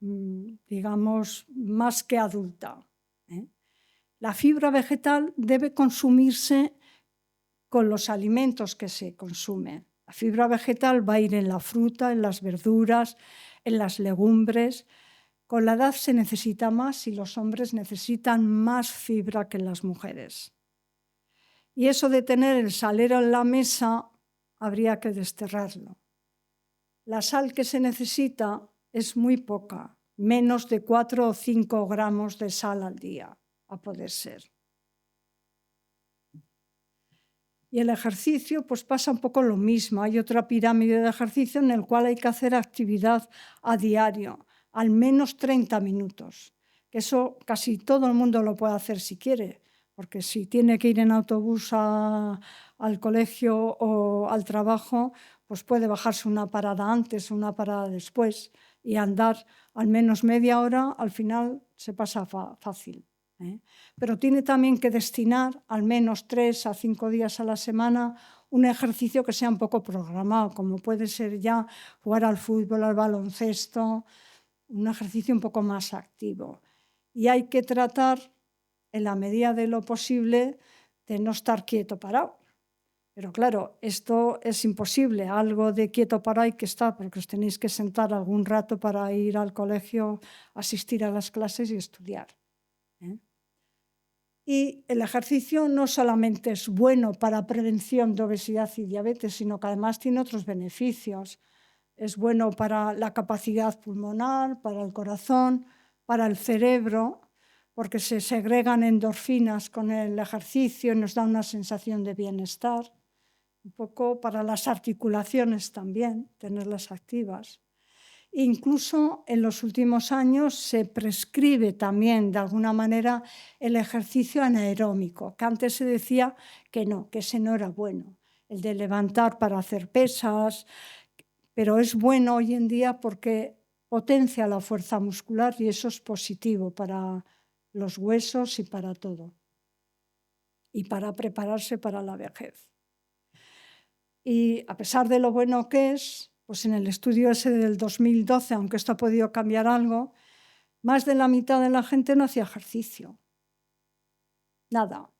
digamos, más que adulta. La fibra vegetal debe consumirse con los alimentos que se consumen. La fibra vegetal va a ir en la fruta, en las verduras, en las legumbres. Con la edad se necesita más y los hombres necesitan más fibra que las mujeres. Y eso de tener el salero en la mesa habría que desterrarlo. La sal que se necesita es muy poca, menos de 4 o 5 gramos de sal al día, a poder ser. Y el ejercicio pues pasa un poco lo mismo. Hay otra pirámide de ejercicio en el cual hay que hacer actividad a diario, al menos 30 minutos. Que eso casi todo el mundo lo puede hacer si quiere, porque si tiene que ir en autobús al colegio o al trabajo, pues puede bajarse una parada antes, una parada después y andar al menos media hora, al final se pasa fácil. Pero tiene también que destinar al menos 3 a 5 días a la semana un ejercicio que sea un poco programado, como puede ser ya jugar al fútbol, al baloncesto, un ejercicio un poco más activo. Y hay que tratar, en la medida de lo posible, de no estar quieto parado. Pero claro, esto es imposible, algo de quieto parado hay que estar, porque os tenéis que sentar algún rato para ir al colegio, asistir a las clases y estudiar. Y el ejercicio no solamente es bueno para prevención de obesidad y diabetes, sino que además tiene otros beneficios. Es bueno para la capacidad pulmonar, para el corazón, para el cerebro, porque se segregan endorfinas con el ejercicio y nos da una sensación de bienestar. Un poco para las articulaciones también, tenerlas activas. Incluso en los últimos años se prescribe también de alguna manera el ejercicio anaeróbico, que antes se decía que no, que ese no era bueno, el de levantar para hacer pesas, pero es bueno hoy en día porque potencia la fuerza muscular y eso es positivo para los huesos y para todo, y para prepararse para la vejez. Y a pesar de lo bueno que es, pues en el estudio ese del 2012, aunque esto ha podido cambiar algo, más de la mitad de la gente no hacía ejercicio. Nada.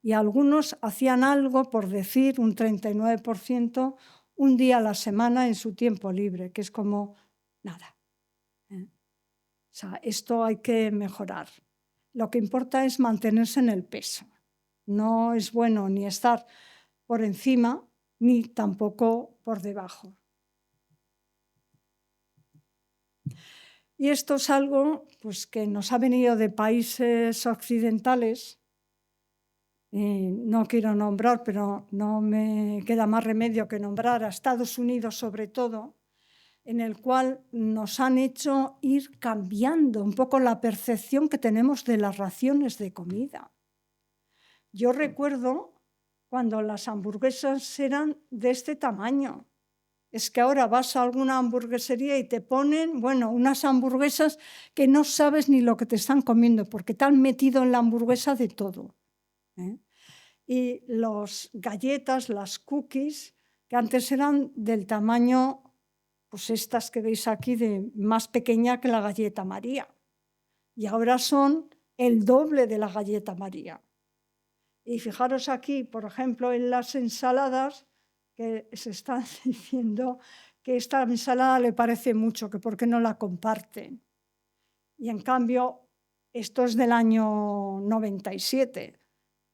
Y algunos hacían algo, por decir, un 39%, un día a la semana en su tiempo libre, que es como nada. O sea, esto hay que mejorar. Lo que importa es mantenerse en el peso. No es bueno ni estar por encima ni tampoco por debajo. Y esto es algo pues, que nos ha venido de países occidentales. No quiero nombrar, pero no me queda más remedio que nombrar a Estados Unidos sobre todo, en el cual nos han hecho ir cambiando un poco la percepción que tenemos de las raciones de comida. Yo recuerdo cuando las hamburguesas eran de este tamaño. Es que ahora vas a alguna hamburguesería y te ponen, bueno, unas hamburguesas que no sabes ni lo que te están comiendo porque te han metido en la hamburguesa de todo. Y las galletas, las cookies, que antes eran del tamaño, pues estas que veis aquí, de más pequeña que la galleta María. Y ahora son el doble de la galleta María. Y fijaros aquí, por ejemplo, en las ensaladas, que se están diciendo que esta ensalada le parece mucho, que por qué no la comparten. Y en cambio, esto es del año 97,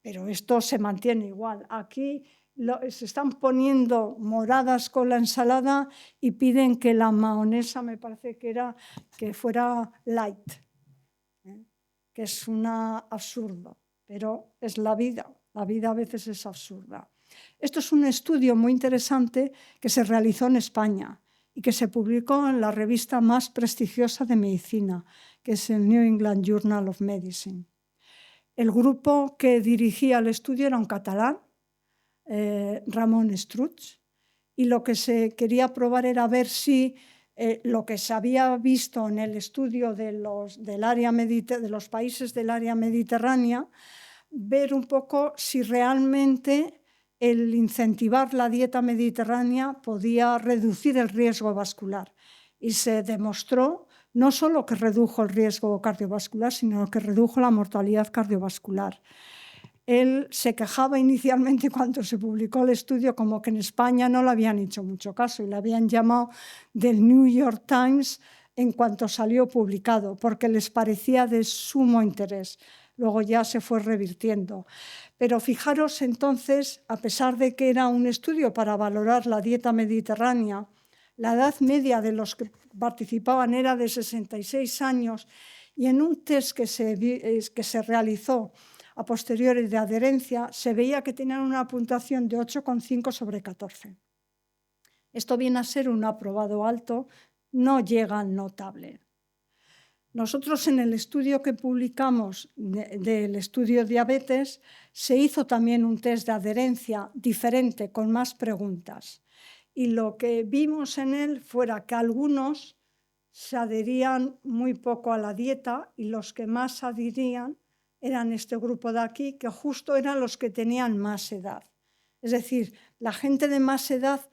pero esto se mantiene igual. Aquí se están poniendo moradas con la ensalada y piden que la mayonesa, me parece que era, que fuera light, que es un absurdo, pero es la vida a veces es absurda. Esto es un estudio muy interesante que se realizó en España y que se publicó en la revista más prestigiosa de medicina, que es el New England Journal of Medicine. El grupo que dirigía el estudio era un catalán, Ramon Estruch, y lo que se quería probar era ver si lo que se había visto en el estudio de los países del área mediterránea, ver un poco si realmente el incentivar la dieta mediterránea podía reducir el riesgo vascular. Y se demostró no solo que redujo el riesgo cardiovascular, sino que redujo la mortalidad cardiovascular. Él se quejaba inicialmente cuando se publicó el estudio como que en España no le habían hecho mucho caso y le habían llamado del New York Times en cuanto salió publicado, porque les parecía de sumo interés. Luego ya se fue revirtiendo. Pero fijaros entonces, a pesar de que era un estudio para valorar la dieta mediterránea, la edad media de los que participaban era de 66 años y en un test que se realizó a posteriori de adherencia se veía que tenían una puntuación de 8,5 sobre 14. Esto viene a ser un aprobado alto, no llega al notable. Nosotros en el estudio que publicamos del estudio diabetes se hizo también un test de adherencia diferente con más preguntas y lo que vimos en él fuera que algunos se adherían muy poco a la dieta y los que más adherían eran este grupo de aquí, que justo eran los que tenían más edad. Es decir, la gente de más edad,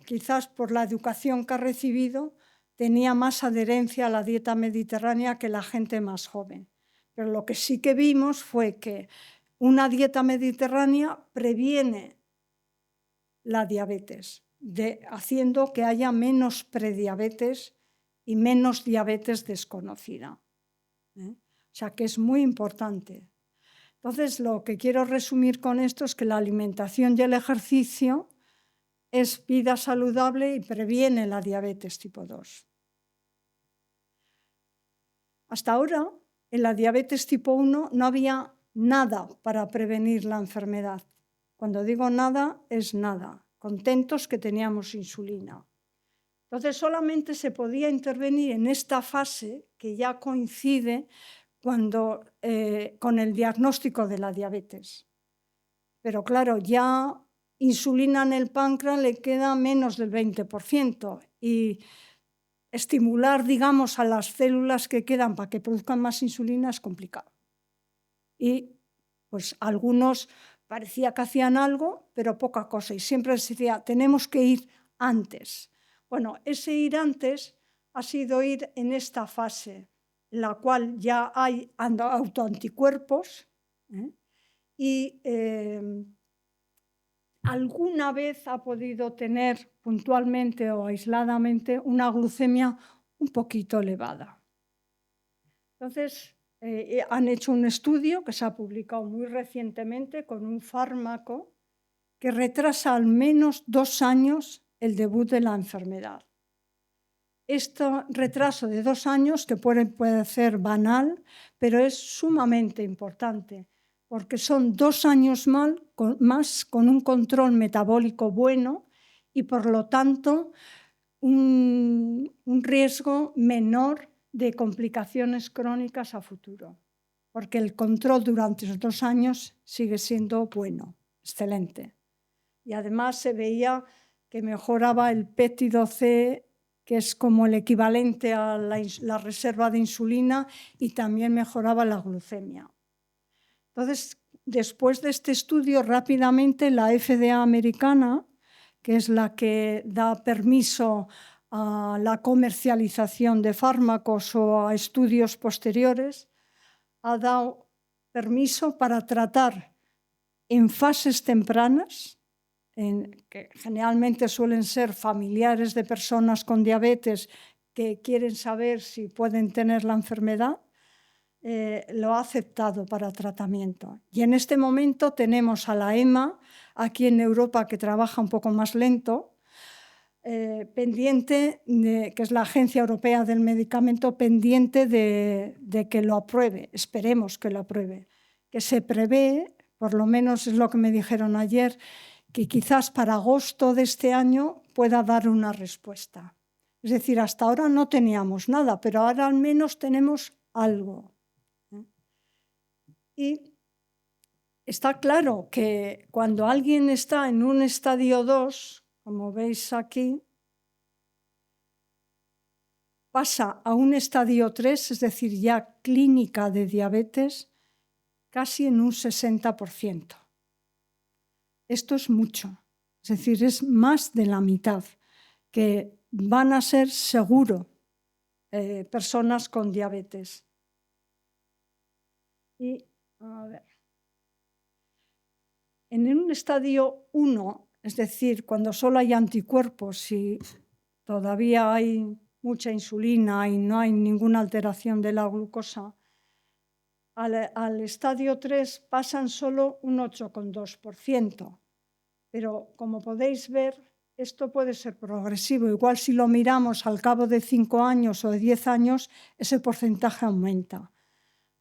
quizás por la educación que ha recibido, tenía más adherencia a la dieta mediterránea que la gente más joven. Pero lo que sí que vimos fue que una dieta mediterránea previene la diabetes, haciendo que haya menos prediabetes y menos diabetes desconocida. O sea que es muy importante. Entonces, lo que quiero resumir con esto es que la alimentación y el ejercicio es vida saludable y previene la diabetes tipo 2. Hasta ahora, en la diabetes tipo 1 no había nada para prevenir la enfermedad. Cuando digo nada, es nada. Contentos que teníamos insulina. Entonces solamente se podía intervenir en esta fase que ya coincide con el diagnóstico de la diabetes. Pero claro, ya insulina en el páncreas le queda menos del 20% y estimular, digamos, a las células que quedan para que produzcan más insulina es complicado. Y pues algunos parecía que hacían algo, pero poca cosa. Y siempre se decía, tenemos que ir antes. Bueno, ese ir antes ha sido ir en esta fase, en la cual ya hay autoanticuerpos, y alguna vez ha podido tener puntualmente o aisladamente una glucemia un poquito elevada. Entonces, han hecho un estudio que se ha publicado muy recientemente con un fármaco que retrasa al menos 2 años el debut de la enfermedad. Este retraso de 2 años, que puede ser banal, pero es sumamente importante, porque son 2 años más con un control metabólico bueno y, por lo tanto, un riesgo menor de complicaciones crónicas a futuro, porque el control durante esos 2 años sigue siendo bueno, excelente. Y además se veía que mejoraba el péptido C, que es como el equivalente a la reserva de insulina, y también mejoraba la glucemia. Entonces, después de este estudio, rápidamente la FDA americana, que es la que da permiso a la comercialización de fármacos o a estudios posteriores, ha dado permiso para tratar en fases tempranas, que generalmente suelen ser familiares de personas con diabetes que quieren saber si pueden tener la enfermedad, lo ha aceptado para tratamiento. Y en este momento tenemos a la EMA, aquí en Europa, que trabaja un poco más lento, pendiente, que es la Agencia Europea del Medicamento, pendiente de que lo apruebe. Esperemos que lo apruebe. Que se prevé, por lo menos es lo que me dijeron ayer, que quizás para agosto de este año pueda dar una respuesta. Es decir, hasta ahora no teníamos nada, pero ahora al menos tenemos algo. Y está claro que cuando alguien está en un estadio 2, como veis aquí, pasa a un estadio 3, es decir, ya clínica de diabetes, casi en un 60%. Esto es mucho, es decir, es más de la mitad que van a ser seguro personas con diabetes. Y, a ver, en un estadio 1, es decir, cuando solo hay anticuerpos y todavía hay mucha insulina y no hay ninguna alteración de la glucosa, al estadio 3 pasan solo un 8,2%. Pero, como podéis ver, esto puede ser progresivo. Igual si lo miramos al cabo de 5 años o de 10 años, ese porcentaje aumenta.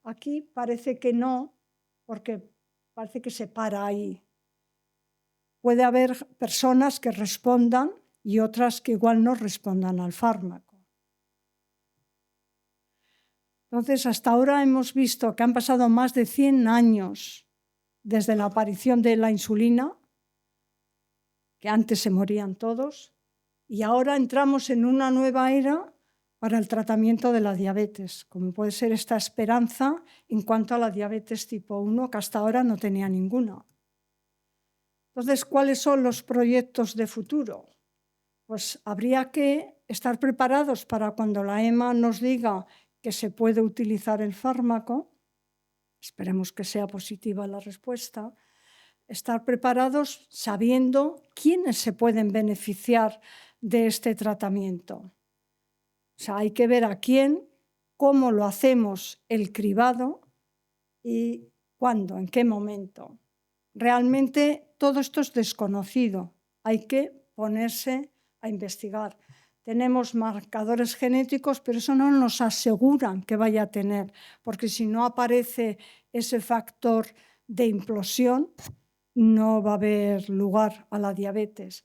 Aquí parece que no, porque parece que se para ahí. Puede haber personas que respondan y otras que igual no respondan al fármaco. Entonces, hasta ahora hemos visto que han pasado más de 100 años desde la aparición de la insulina, que antes se morían todos, y ahora entramos en una nueva era para el tratamiento de la diabetes, como puede ser esta esperanza en cuanto a la diabetes tipo 1, que hasta ahora no tenía ninguna. Entonces, ¿cuáles son los proyectos de futuro? Pues habría que estar preparados para cuando la EMA nos diga que se puede utilizar el fármaco, esperemos que sea positiva la respuesta, estar preparados sabiendo quiénes se pueden beneficiar de este tratamiento. O sea, hay que ver a quién, cómo lo hacemos el cribado y cuándo, en qué momento. Realmente todo esto es desconocido, hay que ponerse a investigar. Tenemos marcadores genéticos, pero eso no nos aseguran que vaya a tener, porque si no aparece ese factor de implosión, no va a haber lugar a la diabetes.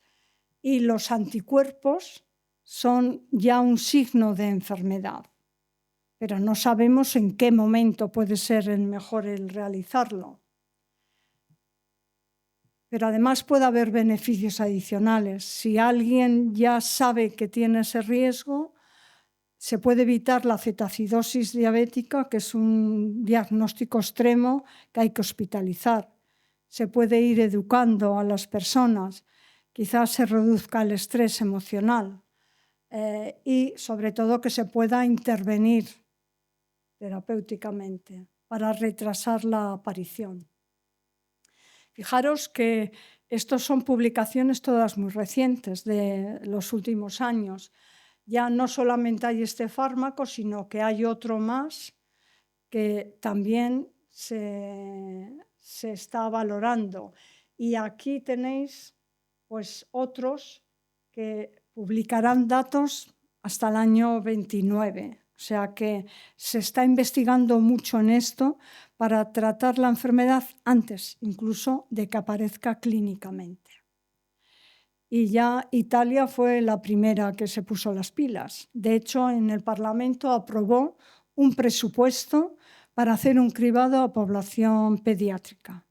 Y los anticuerpos son ya un signo de enfermedad, pero no sabemos en qué momento puede ser el mejor el realizarlo. Pero además puede haber beneficios adicionales. Si alguien ya sabe que tiene ese riesgo, se puede evitar la cetoacidosis diabética, que es un diagnóstico extremo que hay que hospitalizar. Se puede ir educando a las personas, quizás se reduzca el estrés emocional y sobre todo que se pueda intervenir terapéuticamente para retrasar la aparición. Fijaros que estos son publicaciones todas muy recientes de los últimos años. Ya no solamente hay este fármaco, sino que hay otro más que también se está valorando. Y aquí tenéis pues, otros que publicarán datos hasta el año 29. O sea que se está investigando mucho en esto para tratar la enfermedad antes incluso de que aparezca clínicamente. Y ya Italia fue la primera que se puso las pilas. De hecho, en el Parlamento aprobó un presupuesto para hacer un cribado a población pediátrica.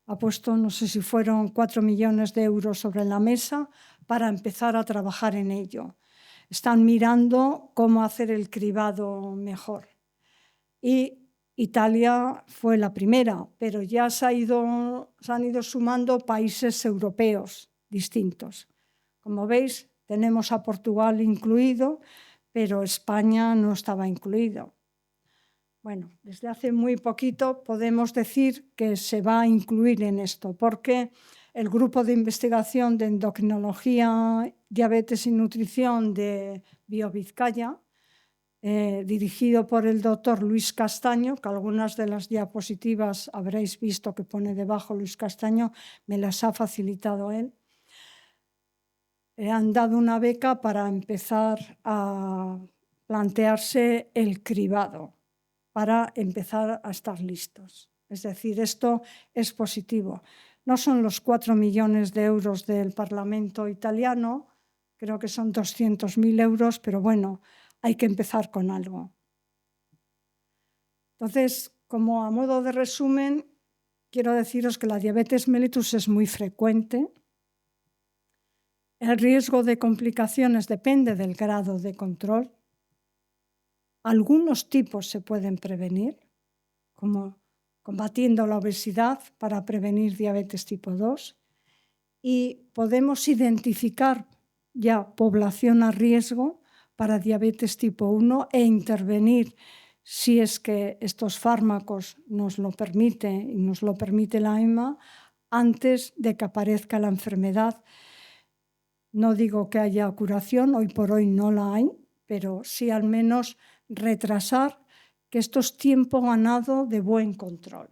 Ha puesto, no sé si fueron 4 millones de euros sobre la mesa para empezar a trabajar en ello. Están mirando cómo hacer el cribado mejor. Y Italia fue la primera, pero ya se han ido sumando países europeos distintos. Como veis, tenemos a Portugal incluido, pero España no estaba incluido. Bueno, desde hace muy poquito podemos decir que se va a incluir en esto, porque el grupo de investigación de endocrinología, diabetes y nutrición de BioVizcaya, dirigido por el doctor Luis Castaño, que algunas de las diapositivas habréis visto que pone debajo Luis Castaño, me las ha facilitado él. Han dado una beca para empezar a plantearse el cribado, para empezar a estar listos. Es decir, esto es positivo. No son los 4 millones de euros del Parlamento italiano, creo que son 200.000 euros, pero bueno, hay que empezar con algo. Entonces, como a modo de resumen, quiero deciros que la diabetes mellitus es muy frecuente. El riesgo de complicaciones depende del grado de control. Algunos tipos se pueden prevenir, como combatiendo la obesidad para prevenir diabetes tipo 2, y podemos identificar ya población a riesgo para diabetes tipo 1 e intervenir si es que estos fármacos nos lo permiten y nos lo permite la EMA antes de que aparezca la enfermedad. No digo que haya curación, hoy por hoy no la hay, pero sí al menos retrasar que esto es tiempo ganado de buen control.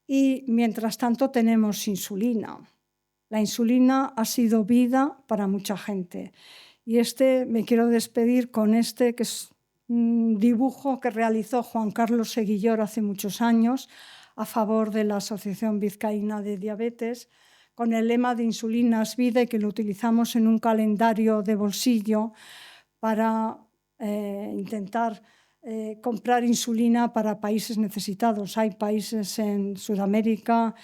Y mientras tanto tenemos insulina. La insulina ha sido vida para mucha gente. Y me quiero despedir con este, que es un dibujo que realizó Juan Carlos Seguillor hace muchos años a favor de la Asociación Vizcaína de Diabetes, con el lema de Insulina es vida, y que lo utilizamos en un calendario de bolsillo para intentar comprar insulina para países necesitados. Hay países en Sudamérica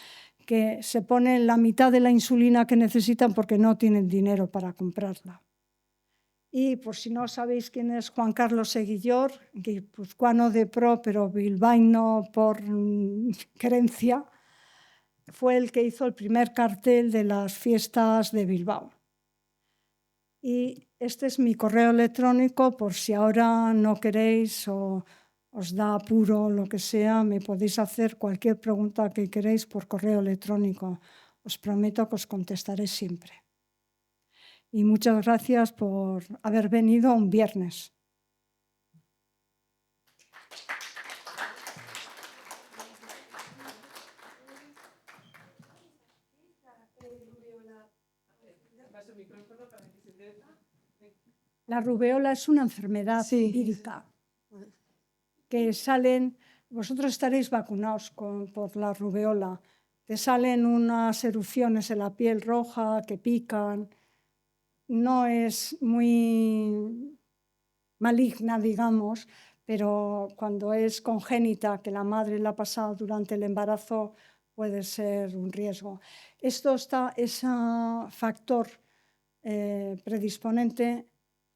que se ponen la mitad de la insulina que necesitan porque no tienen dinero para comprarla. Y por si no sabéis quién es Juan Carlos Seguillor, guipuzcoano de pro, pero bilbaíno por creencia, fue el que hizo el primer cartel de las fiestas de Bilbao. Y este es mi correo electrónico, por si ahora no queréis o os da apuro o lo que sea, me podéis hacer cualquier pregunta que queréis por correo electrónico. Os prometo que os contestaré siempre. Y muchas gracias por haber venido un viernes. La rubeola es una enfermedad vírica que salen, vosotros estaréis vacunados por la rubeola, te salen unas erupciones en la piel roja que pican. no es muy maligna, digamos, pero cuando es congénita, que la madre la ha pasado durante el embarazo, puede ser un riesgo. Ese factor predisponente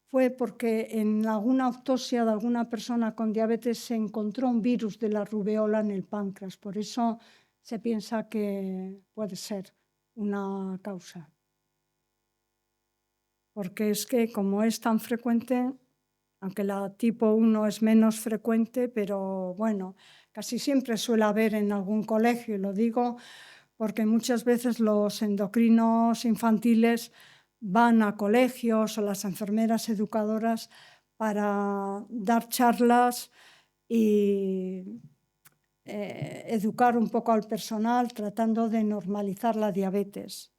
fue porque en alguna autopsia de alguna persona con diabetes se encontró un virus de la rubeola en el páncreas. Por eso se piensa que puede ser una causa. Porque es que como es tan frecuente, aunque la tipo 1 es menos frecuente, pero bueno, casi siempre suele haber en algún colegio, y lo digo porque muchas veces los endocrinos infantiles van a colegios o las enfermeras educadoras para dar charlas y educar un poco al personal tratando de normalizar la diabetes.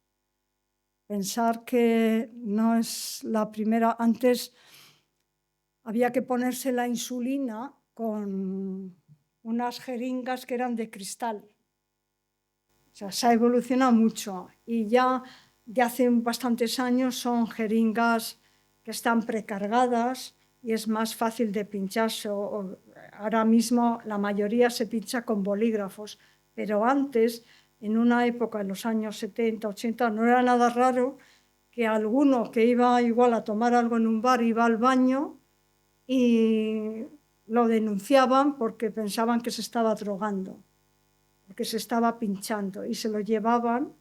Pensar que no es la primera. Antes había que ponerse la insulina con unas jeringas que eran de cristal. O sea, se ha evolucionado mucho y ya de hace bastantes años son jeringas que están precargadas y es más fácil de pincharse. Ahora mismo la mayoría se pincha con bolígrafos, pero antes, en una época, en los años 70, 80, no era nada raro que alguno que iba igual a tomar algo en un bar iba al baño y lo denunciaban porque pensaban que se estaba drogando, porque se estaba pinchando, y se lo llevaban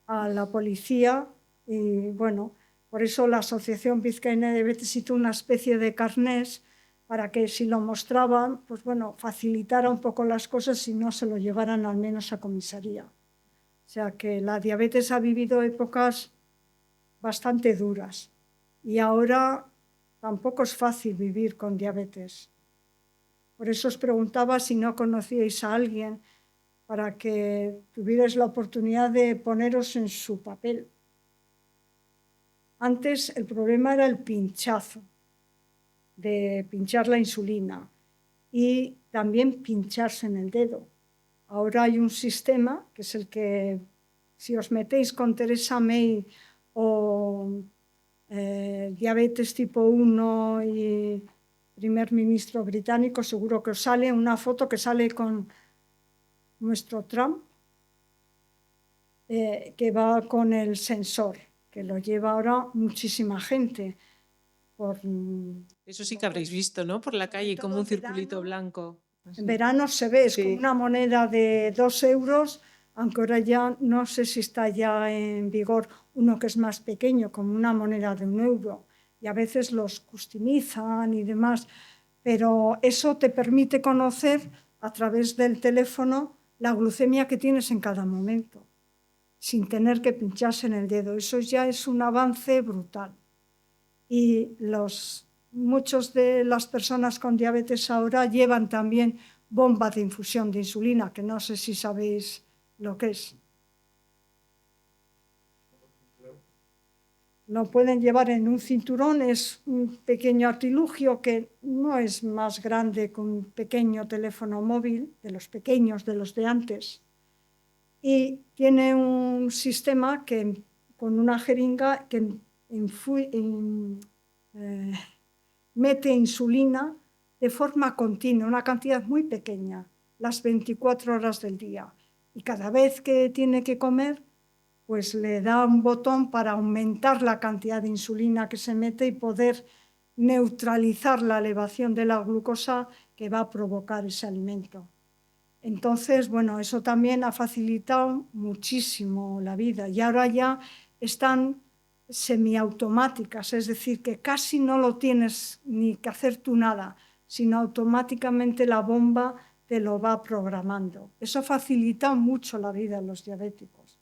a la policía. Y bueno, por eso la Asociación Vizcaína de Diabetes hizo una especie de carnés para que si lo mostraban, pues bueno, facilitara un poco las cosas y no se lo llevaran al menos a comisaría. O sea que la diabetes ha vivido épocas bastante duras y ahora tampoco es fácil vivir con diabetes. Por eso os preguntaba si no conocíais a alguien para que tuvierais la oportunidad de poneros en su papel. Antes el problema era el pinchazo, de pinchar la insulina y también pincharse en el dedo. Ahora hay un sistema que es el que, si os metéis con Theresa May o diabetes tipo 1 y primer ministro británico, seguro que os sale una foto que sale con nuestro Trump, que va con el sensor, que lo lleva ahora muchísima gente. Eso sí que habréis visto, ¿no? Por la calle, como un circulito blanco. En verano se ve, es como una moneda de 2 euros, aunque ahora ya no sé si está ya en vigor uno que es más pequeño, como una moneda de 1 euro. Y a veces los customizan y demás, pero eso te permite conocer a través del teléfono la glucemia que tienes en cada momento, sin tener que pincharse en el dedo. Eso ya es un avance brutal. Y muchos de las personas con diabetes ahora llevan también bomba de infusión de insulina, que no sé si sabéis lo que es. Lo pueden llevar en un cinturón, es un pequeño artilugio que no es más grande que un pequeño teléfono móvil, de los pequeños, de los de antes. Y tiene un sistema que, con una jeringa que mete insulina de forma continua, una cantidad muy pequeña, las 24 horas del día. Y cada vez que tiene que comer, pues le da un botón para aumentar la cantidad de insulina que se mete y poder neutralizar la elevación de la glucosa que va a provocar ese alimento. Entonces, bueno, eso también ha facilitado muchísimo la vida. Y ahora ya están semiautomáticas, es decir, que casi no lo tienes ni que hacer tú nada, sino automáticamente la bomba te lo va programando. Eso facilita mucho la vida de los diabéticos.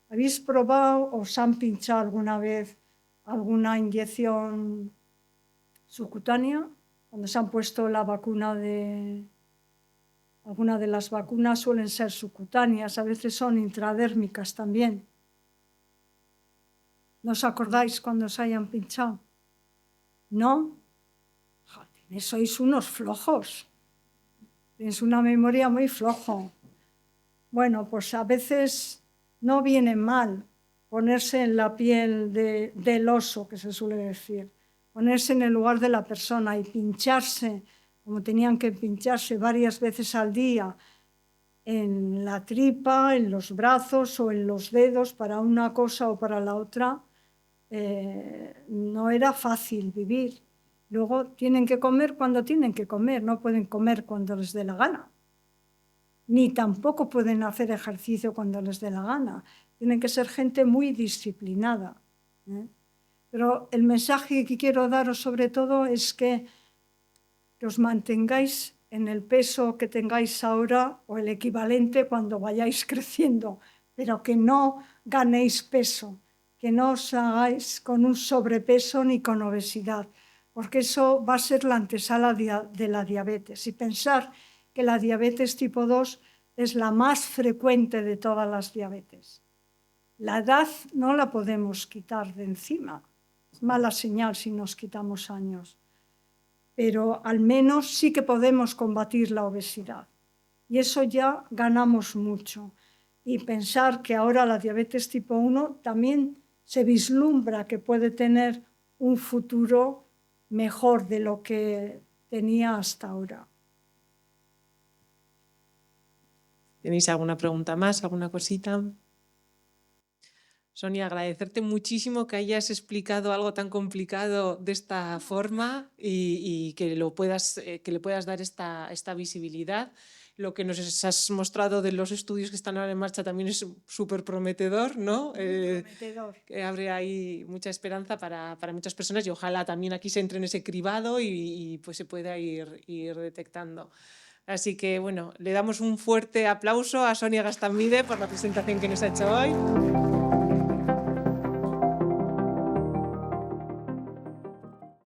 ¿Habéis probado, os han pinchado alguna vez alguna inyección subcutánea? Cuando se han puesto la vacuna de... Algunas de las vacunas suelen ser subcutáneas, a veces son intradérmicas también. ¿No os acordáis cuando os hayan pinchado? ¿No? Joder, sois unos flojos. Tienes una memoria muy floja. Bueno, pues a veces no viene mal. ponerse en la piel del oso, que se suele decir, ponerse en el lugar de la persona y pincharse, como tenían que pincharse varias veces al día, en la tripa, en los brazos o en los dedos para una cosa o para la otra, no era fácil vivir. Luego tienen que comer cuando tienen que comer, no pueden comer cuando les dé la gana. Ni tampoco pueden hacer ejercicio cuando les dé la gana. Tienen que ser gente muy disciplinada. Pero el mensaje que quiero daros sobre todo es que os mantengáis en el peso que tengáis ahora o el equivalente cuando vayáis creciendo, pero que no ganéis peso, que no os hagáis con un sobrepeso ni con obesidad, porque eso va a ser la antesala de la diabetes. Y pensar que la diabetes tipo 2 es la más frecuente de todas las diabetes. La edad no la podemos quitar de encima. Es mala señal si nos quitamos años. Pero al menos sí que podemos combatir la obesidad. Y eso ya ganamos mucho. Y pensar que ahora la diabetes tipo 1 también se vislumbra que puede tener un futuro mejor de lo que tenía hasta ahora. ¿Tenéis alguna pregunta más, alguna cosita? Sonia, agradecerte muchísimo que hayas explicado algo tan complicado de esta forma y que le puedas dar esta visibilidad. Lo que nos has mostrado de los estudios que están ahora en marcha también es súper prometedor, ¿no? Prometedor. Que abre ahí mucha esperanza para muchas personas y ojalá también aquí se entre en ese cribado y pues se pueda ir detectando. Así que, bueno, le damos un fuerte aplauso a Sonia Gaztambide por la presentación que nos ha hecho hoy.